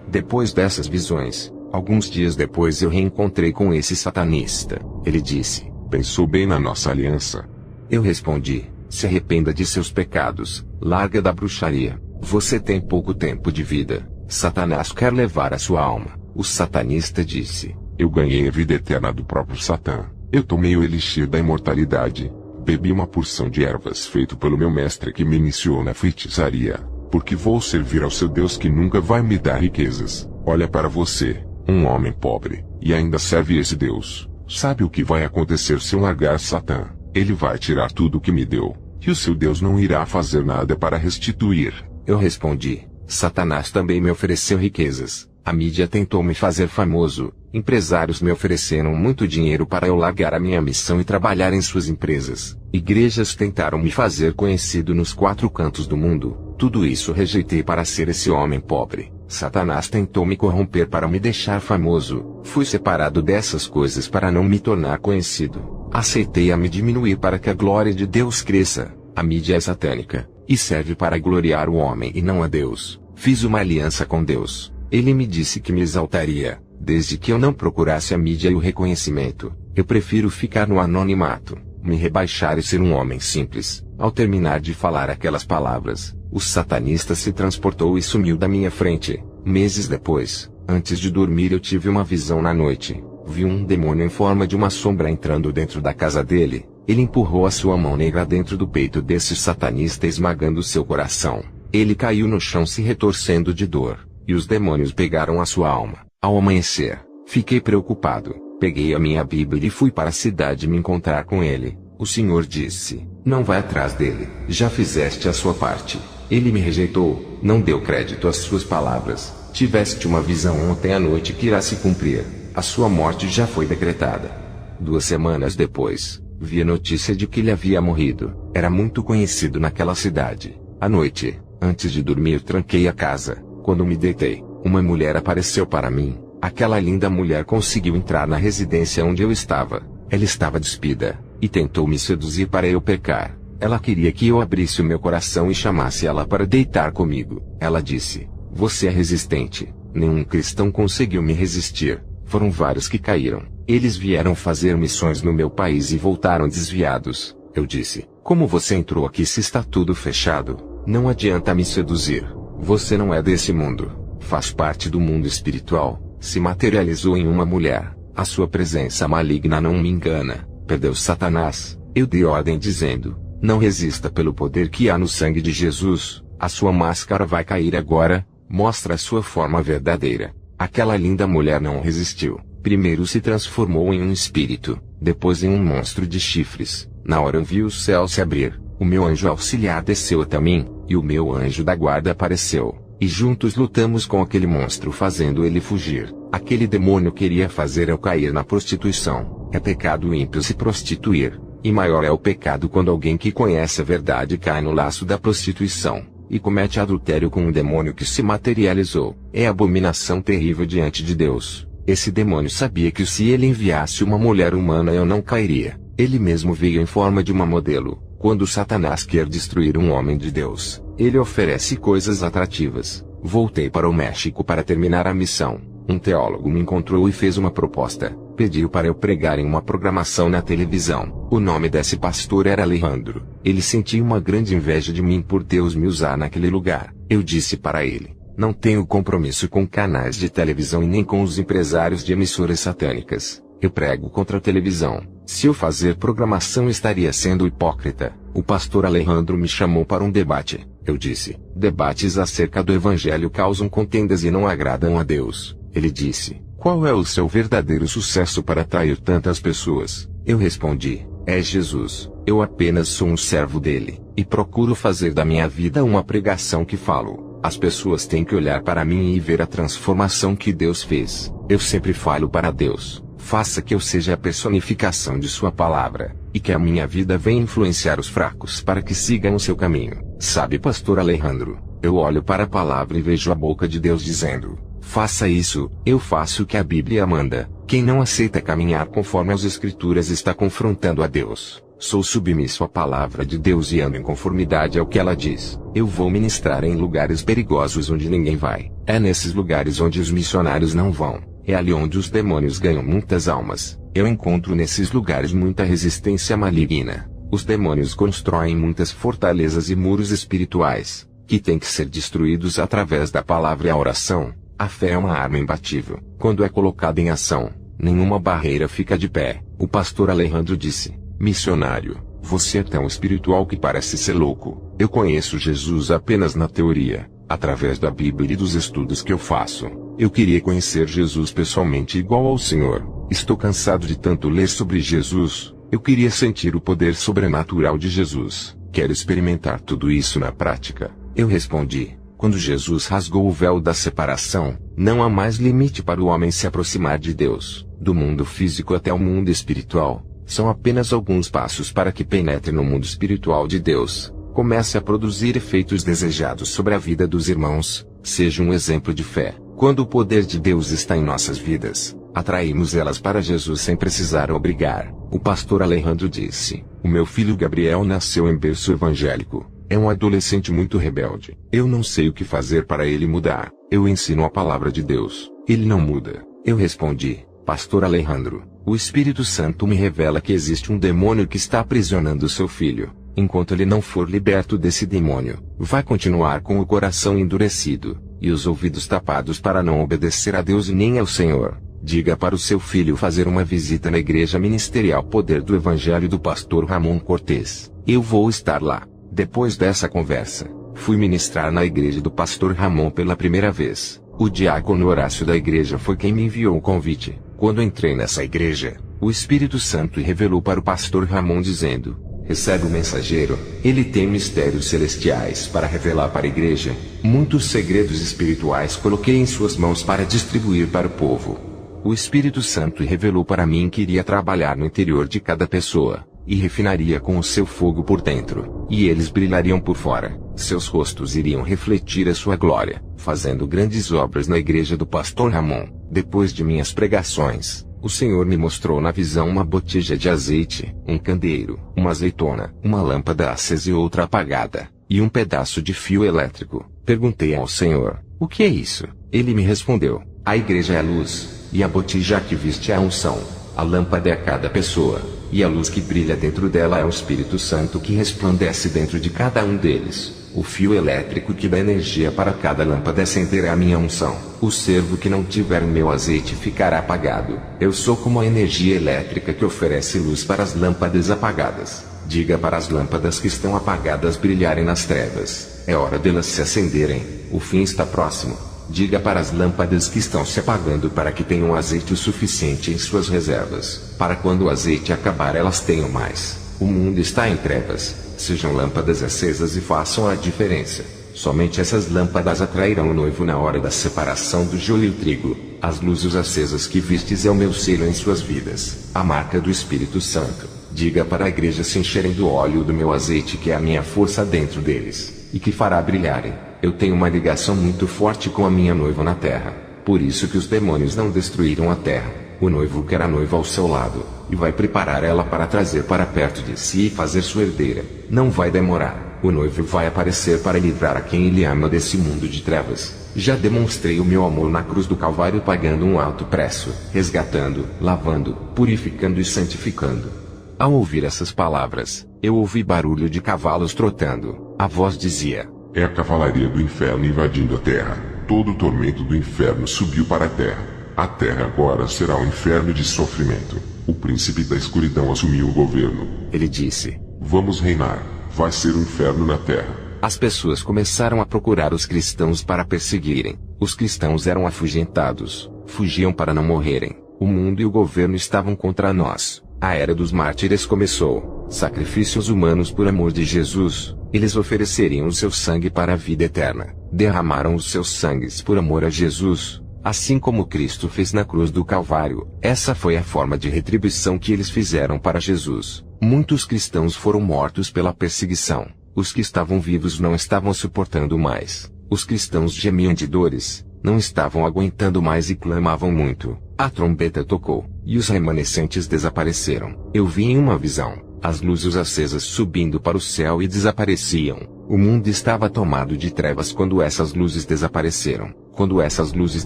Depois dessas visões, alguns dias depois eu reencontrei com esse satanista. Ele disse: pensou bem na nossa aliança. Eu respondi: se arrependa de seus pecados, larga da bruxaria. Você tem pouco tempo de vida. Satanás quer levar a sua alma. O satanista disse: eu ganhei a vida eterna do próprio Satã. Eu tomei o elixir da imortalidade. Bebi uma porção de ervas feito pelo meu mestre que me iniciou na feitiçaria. Porque vou servir ao seu Deus que nunca vai me dar riquezas. Olha para você, um homem pobre, e ainda serve esse Deus. Sabe o que vai acontecer se eu largar Satã? Ele vai tirar tudo o que me deu. E o seu Deus não irá fazer nada para restituir. Eu respondi: Satanás também me ofereceu riquezas. A mídia tentou me fazer famoso. Empresários me ofereceram muito dinheiro para eu largar a minha missão e trabalhar em suas empresas. Igrejas tentaram me fazer conhecido nos 4 cantos do mundo. Tudo isso rejeitei para ser esse homem pobre. Satanás tentou me corromper para me deixar famoso. Fui separado dessas coisas para não me tornar conhecido. Aceitei a me diminuir para que a glória de Deus cresça. A mídia é satânica, e serve para gloriar o homem e não a Deus. Fiz uma aliança com Deus. Ele me disse que me exaltaria, desde que eu não procurasse a mídia e o reconhecimento. Eu prefiro ficar no anonimato, me rebaixar e ser um homem simples. Ao terminar de falar aquelas palavras, o satanista se transportou e sumiu da minha frente. Meses depois, antes de dormir, eu tive uma visão na noite. Vi um demônio em forma de uma sombra entrando dentro da casa dele. Ele empurrou a sua mão negra dentro do peito desse satanista, esmagando seu coração. Ele caiu no chão se retorcendo de dor. E os demônios pegaram a sua alma. Ao amanhecer, fiquei preocupado. Peguei a minha Bíblia e fui para a cidade me encontrar com ele. O Senhor disse: não vai atrás dele. Já fizeste a sua parte. Ele me rejeitou, não deu crédito às suas palavras. Tiveste uma visão ontem à noite que irá se cumprir. A sua morte já foi decretada. 2 semanas depois, vi a notícia de que ele havia morrido. Era muito conhecido naquela cidade. À noite, antes de dormir, tranquei a casa. Quando me deitei, uma mulher apareceu para mim. Aquela linda mulher conseguiu entrar na residência onde eu estava. Ela estava despida, e tentou me seduzir para eu pecar. Ela queria que eu abrisse o meu coração e chamasse ela para deitar comigo. Ela disse: você é resistente. Nenhum cristão conseguiu me resistir. Foram vários que caíram. Eles vieram fazer missões no meu país e voltaram desviados. Eu disse: como você entrou aqui se está tudo fechado? Não adianta me seduzir. Você não é desse mundo. Faz parte do mundo espiritual. Se materializou em uma mulher. A sua presença maligna não me engana. Perdeu Satanás. Eu dei ordem dizendo: não resista pelo poder que há no sangue de Jesus. A sua máscara vai cair agora, mostra a sua forma verdadeira. Aquela linda mulher não resistiu. Primeiro se transformou em um espírito, depois em um monstro de chifres. Na hora vi o céu se abrir, o meu anjo auxiliar desceu até mim, e o meu anjo da guarda apareceu. E juntos lutamos com aquele monstro fazendo ele fugir. Aquele demônio queria fazer eu cair na prostituição. É pecado ímpio se prostituir. E maior é o pecado quando alguém que conhece a verdade cai no laço da prostituição, e comete adultério com um demônio que se materializou. É abominação terrível diante de Deus. Esse demônio sabia que se ele enviasse uma mulher humana eu não cairia. Ele mesmo veio em forma de uma modelo. Quando Satanás quer destruir um homem de Deus, ele oferece coisas atrativas. Voltei para o México para terminar a missão. Um teólogo me encontrou e fez uma proposta. Pediu para eu pregar em uma programação na televisão. O nome desse pastor era Alejandro. Ele sentia uma grande inveja de mim por Deus me usar naquele lugar. Eu disse para ele: não tenho compromisso com canais de televisão e nem com os empresários de emissoras satânicas. Eu prego contra a televisão. Se eu fazer programação estaria sendo hipócrita. O pastor Alejandro me chamou para um debate. Eu disse: debates acerca do evangelho causam contendas e não agradam a Deus. Ele disse: qual é o seu verdadeiro sucesso para atrair tantas pessoas? Eu respondi: é Jesus. Eu apenas sou um servo dele, e procuro fazer da minha vida uma pregação que falo. As pessoas têm que olhar para mim e ver a transformação que Deus fez. Eu sempre falo para Deus: faça que eu seja a personificação de sua palavra, e que a minha vida venha influenciar os fracos para que sigam o seu caminho. Sabe, pastor Alejandro, eu olho para a palavra e vejo a boca de Deus dizendo: faça isso. Eu faço o que a Bíblia manda. Quem não aceita caminhar conforme as Escrituras está confrontando a Deus. Sou submisso à palavra de Deus e ando em conformidade ao que ela diz. Eu vou ministrar em lugares perigosos onde ninguém vai. É nesses lugares onde os missionários não vão. É ali onde os demônios ganham muitas almas. Eu encontro nesses lugares muita resistência maligna. Os demônios constroem muitas fortalezas e muros espirituais, que têm que ser destruídos através da palavra e a oração. A fé é uma arma imbatível. Quando é colocada em ação, nenhuma barreira fica de pé. O pastor Alejandro disse: missionário, você é tão espiritual que parece ser louco. Eu conheço Jesus apenas na teoria, através da Bíblia e dos estudos que eu faço. Eu queria conhecer Jesus pessoalmente igual ao Senhor. Estou cansado de tanto ler sobre Jesus. Eu queria sentir o poder sobrenatural de Jesus. Quero experimentar tudo isso na prática. Eu respondi: quando Jesus rasgou o véu da separação, não há mais limite para o homem se aproximar de Deus. Do mundo físico até o mundo espiritual, são apenas alguns passos para que penetre no mundo espiritual de Deus. Comece a produzir efeitos desejados sobre a vida dos irmãos. Seja um exemplo de fé. Quando o poder de Deus está em nossas vidas, atraímos elas para Jesus sem precisar obrigar. O pastor Alejandro disse: o meu filho Gabriel nasceu em berço evangélico. É um adolescente muito rebelde. Eu não sei o que fazer para ele mudar. Eu ensino a palavra de Deus. Ele não muda. Eu respondi: pastor Alejandro, o Espírito Santo me revela que existe um demônio que está aprisionando seu filho. Enquanto ele não for liberto desse demônio, vai continuar com o coração endurecido, e os ouvidos tapados para não obedecer a Deus e nem ao Senhor. Diga para o seu filho fazer uma visita na igreja ministerial Poder do Evangelho do pastor Ramon Cortez. Eu vou estar lá. Depois dessa conversa, fui ministrar na igreja do pastor Ramon pela primeira vez. O diácono Horácio da igreja foi quem me enviou o convite. Quando entrei nessa igreja, o Espírito Santo revelou para o pastor Ramon dizendo: recebe o mensageiro, ele tem mistérios celestiais para revelar para a igreja. Muitos segredos espirituais coloquei em suas mãos para distribuir para o povo. O Espírito Santo revelou para mim que iria trabalhar no interior de cada pessoa, e refinaria com o seu fogo por dentro, e eles brilhariam por fora. Seus rostos iriam refletir a sua glória, fazendo grandes obras na igreja do pastor Ramon. Depois de minhas pregações, o Senhor me mostrou na visão uma botija de azeite, um candeeiro, uma azeitona, uma lâmpada acesa e outra apagada, e um pedaço de fio elétrico. Perguntei ao Senhor: o que é isso? Ele me respondeu: a igreja é a luz, e a botija que viste é a unção. A lâmpada é a cada pessoa, e a luz que brilha dentro dela é o Espírito Santo que resplandece dentro de cada um deles. O fio elétrico que dá energia para cada lâmpada acender é a minha unção. O servo que não tiver meu azeite ficará apagado. Eu sou como a energia elétrica que oferece luz para as lâmpadas apagadas. Diga para as lâmpadas que estão apagadas brilharem nas trevas. é hora delas se acenderem, o fim está próximo. Diga para as lâmpadas que estão se apagando para que tenham azeite o suficiente em suas reservas, para quando o azeite acabar elas tenham mais. O mundo está em trevas, sejam lâmpadas acesas e façam a diferença. Somente essas lâmpadas atrairão o noivo na hora da separação do joio e o trigo. As luzes acesas que vistes é o meu selo em suas vidas, a marca do Espírito Santo. Diga para a igreja se encherem do óleo do meu azeite, que é a minha força dentro deles, e que fará brilharem. Eu tenho uma ligação muito forte com a minha noiva na terra. Por isso que os demônios não destruíram a terra. O noivo quer a noiva ao seu lado, e vai preparar ela para trazer para perto de si e fazer sua herdeira. Não vai demorar. O noivo vai aparecer para livrar a quem ele ama desse mundo de trevas. Já demonstrei o meu amor na cruz do Calvário, pagando um alto preço, resgatando, lavando, purificando e santificando. Ao ouvir essas palavras, eu ouvi barulho de cavalos trotando. A voz dizia: é a cavalaria do inferno invadindo a terra. Todo o tormento do inferno subiu para a terra. A terra agora será um inferno de sofrimento. O príncipe da escuridão assumiu o governo. Ele disse: vamos reinar. Vai ser um inferno na terra. As pessoas começaram a procurar os cristãos para perseguirem. Os cristãos eram afugentados, fugiam para não morrerem. O mundo e o governo estavam contra nós. A era dos mártires começou. Sacrifícios humanos por amor de Jesus. Eles ofereceriam o seu sangue para a vida eterna. Derramaram os seus sangues por amor a Jesus, assim como Cristo fez na cruz do Calvário. Essa foi a forma de retribuição que eles fizeram para Jesus. Muitos cristãos foram mortos pela perseguição. Os que estavam vivos não estavam suportando mais. Os cristãos gemiam de dores, não estavam aguentando mais e clamavam muito. A trombeta tocou, e os remanescentes desapareceram. Eu vi em uma visão as luzes acesas subindo para o céu e desapareciam. O mundo estava tomado de trevas quando essas luzes desapareceram. Quando essas luzes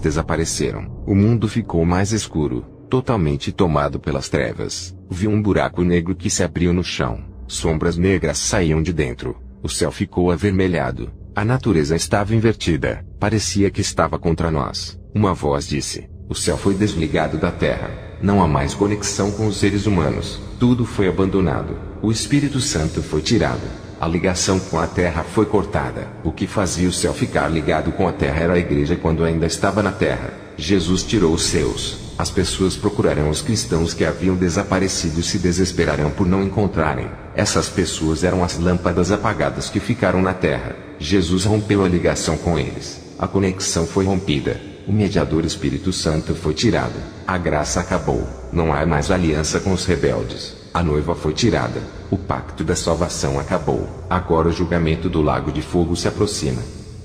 desapareceram, o mundo ficou mais escuro, totalmente tomado pelas trevas. Vi um buraco negro que se abriu no chão. Sombras negras saíam de dentro. O céu ficou avermelhado. A natureza estava invertida. Parecia que estava contra nós. Uma voz disse: o céu foi desligado da terra. Não há mais conexão com os seres humanos. Tudo foi abandonado. O Espírito Santo foi tirado. A ligação com a terra foi cortada. O que fazia o céu ficar ligado com a terra era a igreja quando ainda estava na terra. Jesus tirou os seus. As pessoas procurarão os cristãos que haviam desaparecido e se desesperarão por não encontrarem. Essas pessoas eram as lâmpadas apagadas que ficaram na terra. Jesus rompeu a ligação com eles. A conexão foi rompida. O mediador Espírito Santo foi tirado. A graça acabou. Não há mais aliança com os rebeldes. A noiva foi tirada. O pacto da salvação acabou. Agora o julgamento do lago de fogo se aproxima.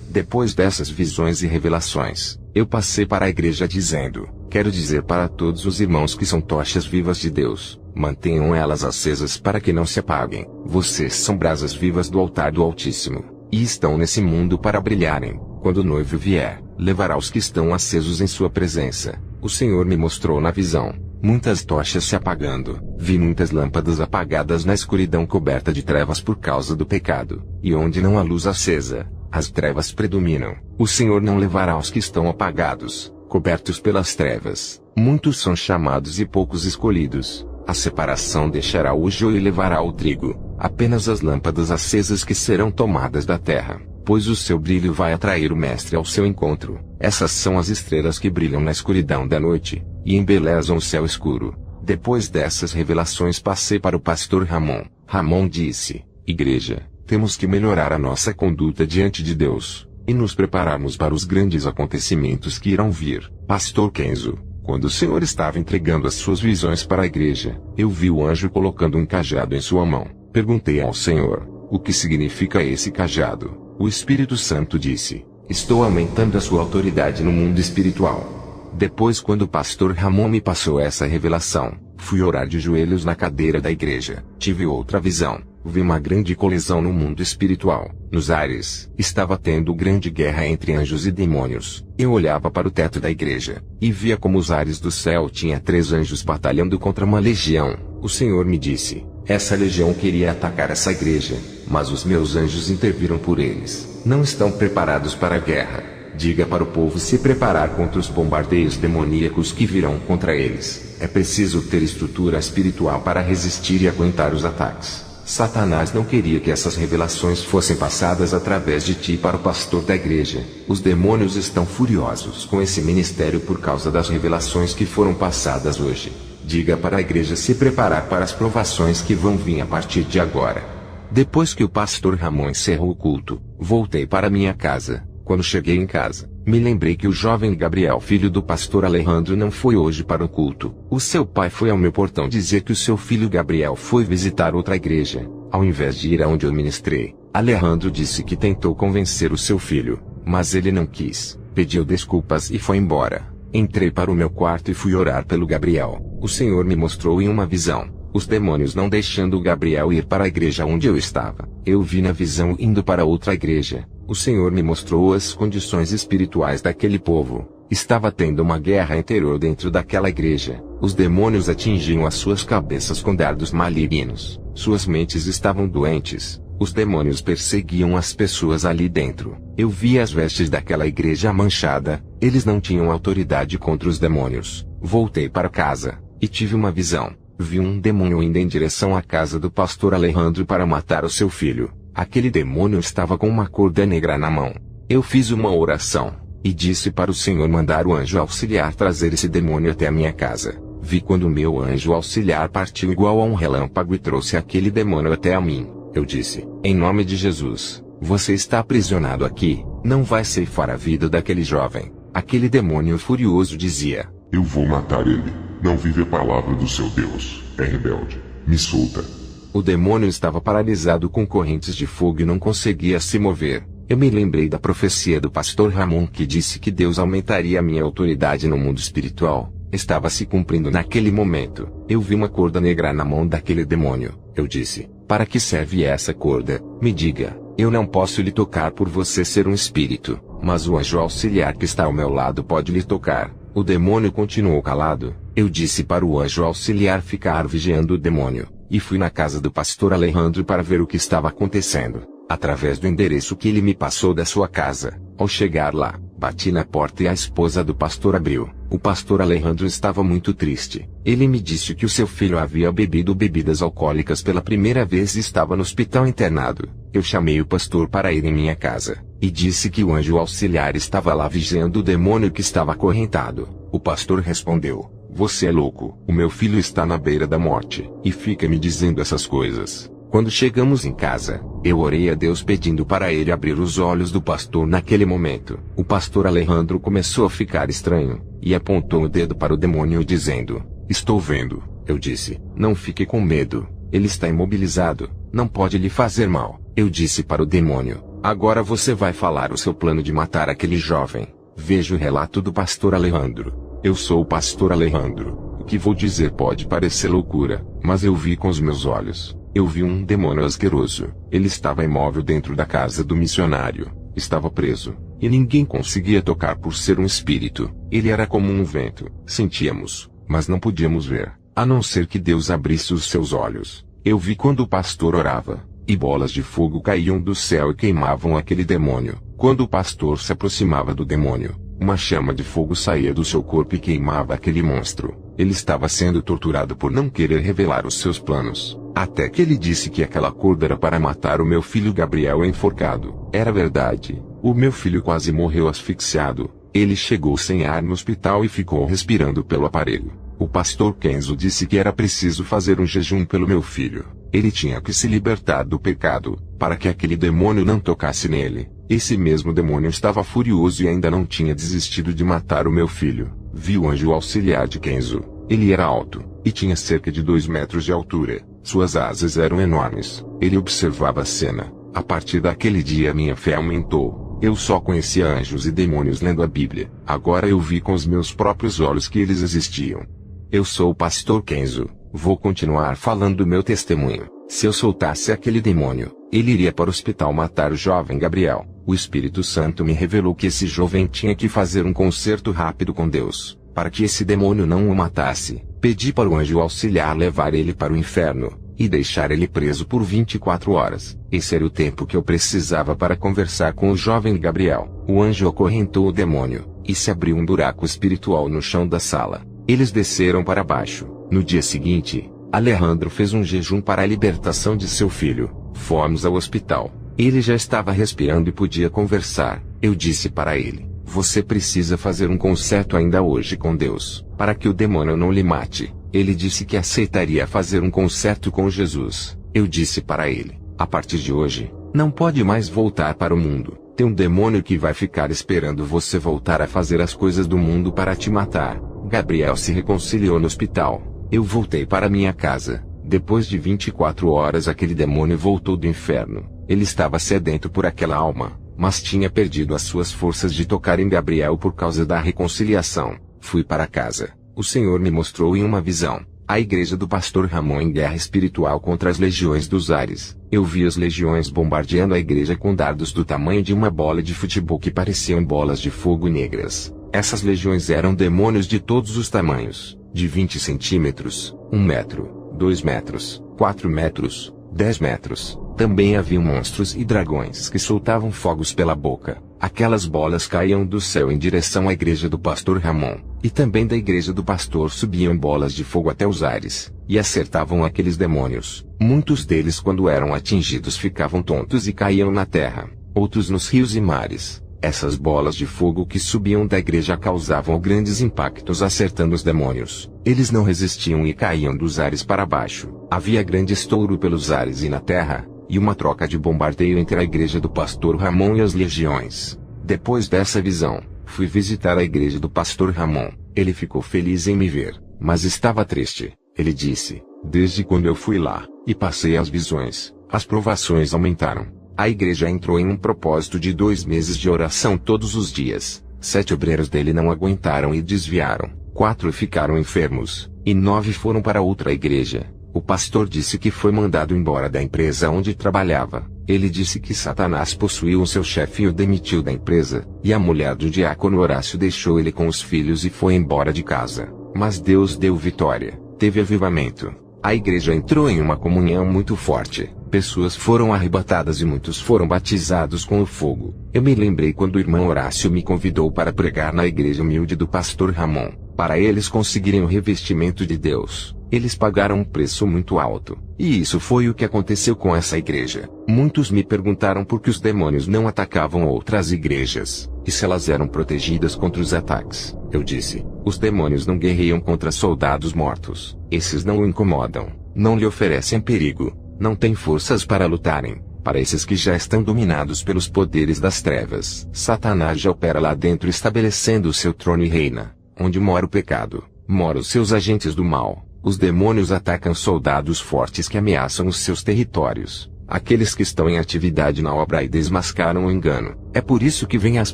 Depois dessas visões e revelações, eu passei para a igreja dizendo: quero dizer para todos os irmãos que são tochas vivas de Deus, mantenham elas acesas para que não se apaguem. Vocês são brasas vivas do altar do Altíssimo, e estão nesse mundo para brilharem. Quando o noivo vier, levará os que estão acesos em sua presença. O Senhor me mostrou na visão muitas tochas se apagando. Vi muitas lâmpadas apagadas na escuridão coberta de trevas por causa do pecado. E onde não há luz acesa, as trevas predominam. O Senhor não levará os que estão apagados, cobertos pelas trevas. Muitos são chamados e poucos escolhidos. A separação deixará o joio e levará o trigo. Apenas as lâmpadas acesas que serão tomadas da terra, pois o seu brilho vai atrair o Mestre ao seu encontro. Essas são as estrelas que brilham na escuridão da noite, e embelezam o céu escuro. Depois dessas revelações passei para o pastor Ramon. Ramon disse: igreja, temos que melhorar a nossa conduta diante de Deus, e nos prepararmos para os grandes acontecimentos que irão vir. Pastor Kenzo, quando o Senhor estava entregando as suas visões para a igreja, eu vi o anjo colocando um cajado em sua mão. Perguntei ao Senhor: o que significa esse cajado? O Espírito Santo disse: estou aumentando a sua autoridade no mundo espiritual. Depois, quando o pastor Ramon me passou essa revelação, fui orar de joelhos na cadeira da igreja. Tive outra visão. Vi uma grande colisão no mundo espiritual. Nos ares, estava tendo grande guerra entre anjos e demônios. Eu olhava para o teto da igreja, e via como os ares do céu tinha 3 anjos batalhando contra uma legião. O Senhor me disse: essa legião queria atacar essa igreja, mas os meus anjos interviram por eles. Não estão preparados para a guerra. Diga para o povo se preparar contra os bombardeios demoníacos que virão contra eles. É preciso ter estrutura espiritual para resistir e aguentar os ataques. Satanás não queria que essas revelações fossem passadas através de ti para o pastor da igreja. Os demônios estão furiosos com esse ministério por causa das revelações que foram passadas hoje. Diga para a igreja se preparar para as provações que vão vir a partir de agora. Depois que o pastor Ramon encerrou o culto, voltei para minha casa. Quando cheguei em casa, me lembrei que o jovem Gabriel, filho do pastor Alejandro, não foi hoje para o culto. O seu pai foi ao meu portão dizer que o seu filho Gabriel foi visitar outra igreja, ao invés de ir aonde eu ministrei. Alejandro disse que tentou convencer o seu filho, mas ele não quis, pediu desculpas e foi embora. Entrei para o meu quarto e fui orar pelo Gabriel. O Senhor me mostrou em uma visão os demônios não deixando o Gabriel ir para a igreja onde eu estava. Eu vi na visão indo para outra igreja. O Senhor me mostrou as condições espirituais daquele povo. Estava tendo uma guerra interior dentro daquela igreja. Os demônios atingiam as suas cabeças com dardos malignos. Suas mentes estavam doentes. Os demônios perseguiam as pessoas ali dentro. Eu vi as vestes daquela igreja manchada. Eles não tinham autoridade contra os demônios. Voltei para casa e tive uma visão. Vi um demônio indo em direção à casa do pastor Alejandro para matar o seu filho. Aquele demônio estava com uma corda negra na mão. Eu fiz uma oração e disse para o Senhor mandar o anjo auxiliar trazer esse demônio até a minha casa. Vi quando o meu anjo auxiliar partiu igual a um relâmpago e trouxe aquele demônio até a mim. Eu disse: em nome de Jesus, você está aprisionado aqui, não vai ceifar a vida daquele jovem. Aquele demônio furioso dizia: eu vou matar ele. Não vive a palavra do seu Deus. É rebelde. Me solta. O demônio estava paralisado com correntes de fogo e não conseguia se mover. Eu me lembrei da profecia do pastor Ramon que disse que Deus aumentaria a minha autoridade no mundo espiritual. Estava se cumprindo naquele momento. Eu vi uma corda negra na mão daquele demônio. Eu disse: para que serve essa corda? Me diga. Eu não posso lhe tocar por você ser um espírito, mas o anjo auxiliar que está ao meu lado pode lhe tocar. O demônio continuou calado. Eu disse para o anjo auxiliar ficar vigiando o demônio, e fui na casa do pastor Alejandro para ver o que estava acontecendo, através do endereço que ele me passou da sua casa. Ao chegar lá, bati na porta e a esposa do pastor abriu. O pastor Alejandro estava muito triste. Ele me disse que o seu filho havia bebido bebidas alcoólicas pela primeira vez e estava no hospital internado. Eu chamei o pastor para ir em minha casa, e disse que o anjo auxiliar estava lá vigiando o demônio que estava acorrentado. O pastor respondeu: você é louco, o meu filho está na beira da morte, e fica me dizendo essas coisas. Quando chegamos em casa, eu orei a Deus pedindo para ele abrir os olhos do pastor naquele momento. O pastor Alejandro começou a ficar estranho, e apontou o dedo para o demônio dizendo: estou vendo. Eu disse: não fique com medo, ele está imobilizado, não pode lhe fazer mal. Eu disse para o demônio: agora você vai falar o seu plano de matar aquele jovem. Veja o relato do pastor Alejandro. Eu sou o pastor Alejandro. O que vou dizer pode parecer loucura, mas eu vi com os meus olhos. Eu vi um demônio asqueroso. Ele estava imóvel dentro da casa do missionário. Estava preso, e ninguém conseguia tocar por ser um espírito. Ele era como um vento. Sentíamos, mas não podíamos ver, a não ser que Deus abrisse os seus olhos. Eu vi quando o pastor orava, e bolas de fogo caíam do céu e queimavam aquele demônio. Quando o pastor se aproximava do demônio, uma chama de fogo saía do seu corpo e queimava aquele monstro. Ele estava sendo torturado por não querer revelar os seus planos, até que ele disse que aquela corda era para matar o meu filho Gabriel enforcado. Era verdade. O meu filho quase morreu asfixiado. Ele chegou sem ar no hospital e ficou respirando pelo aparelho. O pastor Kenzo disse que era preciso fazer um jejum pelo meu filho. Ele tinha que se libertar do pecado, para que aquele demônio não tocasse nele. Esse mesmo demônio estava furioso e ainda não tinha desistido de matar o meu filho. Vi o anjo auxiliar de Kenzo. Ele era alto, e tinha cerca de 2 metros de altura. Suas asas eram enormes. Ele observava a cena. A partir daquele dia minha fé aumentou. Eu só conhecia anjos e demônios lendo a Bíblia. Agora eu vi com os meus próprios olhos que eles existiam. Eu sou o pastor Kenzo. Vou continuar falando do meu testemunho. Se eu soltasse aquele demônio, ele iria para o hospital matar o jovem Gabriel. O Espírito Santo me revelou que esse jovem tinha que fazer um concerto rápido com Deus, para que esse demônio não o matasse. Pedi para o anjo auxiliar levar ele para o inferno, e deixar ele preso por 24 horas. Esse era o tempo que eu precisava para conversar com o jovem Gabriel. O anjo acorrentou o demônio, e se abriu um buraco espiritual no chão da sala. Eles desceram para baixo. No dia seguinte, Alejandro fez um jejum para a libertação de seu filho. Fomos ao hospital. Ele já estava respirando e podia conversar. Eu disse para ele: você precisa fazer um concerto ainda hoje com Deus, para que o demônio não lhe mate. Ele disse que aceitaria fazer um concerto com Jesus. Eu disse para ele: a partir de hoje, não pode mais voltar para o mundo. Tem um demônio que vai ficar esperando você voltar a fazer as coisas do mundo para te matar. Gabriel se reconciliou no hospital. Eu voltei para minha casa. Depois de 24 horas aquele demônio voltou do inferno. Ele estava sedento por aquela alma, mas tinha perdido as suas forças de tocar em Gabriel por causa da reconciliação. Fui para casa. O Senhor me mostrou em uma visão a igreja do pastor Ramon em guerra espiritual contra as legiões dos ares. Eu vi as legiões bombardeando a igreja com dardos do tamanho de uma bola de futebol que pareciam bolas de fogo negras. Essas legiões eram demônios de todos os tamanhos, de 20 centímetros, 1 metro, 2 metros, 4 metros, 10 metros. Também haviam monstros e dragões que soltavam fogos pela boca. Aquelas bolas caíam do céu em direção à igreja do pastor Ramon, e também da igreja do pastor subiam bolas de fogo até os ares, e acertavam aqueles demônios. Muitos deles, quando eram atingidos, ficavam tontos e caíam na terra, outros nos rios e mares. Essas bolas de fogo que subiam da igreja causavam grandes impactos acertando os demônios. Eles não resistiam e caíam dos ares para baixo. Havia grande estouro pelos ares e na terra, e uma troca de bombardeio entre a igreja do pastor Ramon e as legiões. Depois dessa visão, fui visitar a igreja do pastor Ramon. Ele ficou feliz em me ver, mas estava triste. Ele disse: desde quando eu fui lá, e passei as visões, as provações aumentaram. A igreja entrou em um propósito de 2 meses de oração todos os dias. 7 obreiros dele não aguentaram e desviaram. 4 ficaram enfermos, e 9 foram para outra igreja. O pastor disse que foi mandado embora da empresa onde trabalhava. Ele disse que Satanás possuiu o seu chefe e o demitiu da empresa, e a mulher do diácono Horácio deixou ele com os filhos e foi embora de casa. Mas Deus deu vitória, teve avivamento. A igreja entrou em uma comunhão muito forte. Pessoas foram arrebatadas e muitos foram batizados com o fogo. Eu me lembrei quando o irmão Horácio me convidou para pregar na igreja humilde do pastor Ramon, para eles conseguirem o revestimento de Deus. Eles pagaram um preço muito alto. E isso foi o que aconteceu com essa igreja. Muitos me perguntaram por que os demônios não atacavam outras igrejas, e se elas eram protegidas contra os ataques. Eu disse: os demônios não guerreiam contra soldados mortos. Esses não o incomodam, não lhe oferecem perigo, não têm forças para lutarem. Para esses que já estão dominados pelos poderes das trevas, Satanás já opera lá dentro, estabelecendo o seu trono e reina. Onde mora o pecado, moram os seus agentes do mal. Os demônios atacam soldados fortes que ameaçam os seus territórios, aqueles que estão em atividade na obra e desmascaram o engano. É por isso que vêm as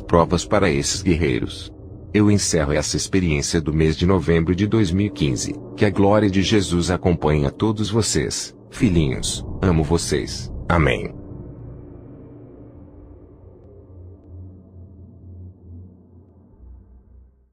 provas para esses guerreiros. Eu encerro essa experiência do mês de novembro de 2015. Que a glória de Jesus acompanhe a todos vocês, filhinhos. Amo vocês. Amém.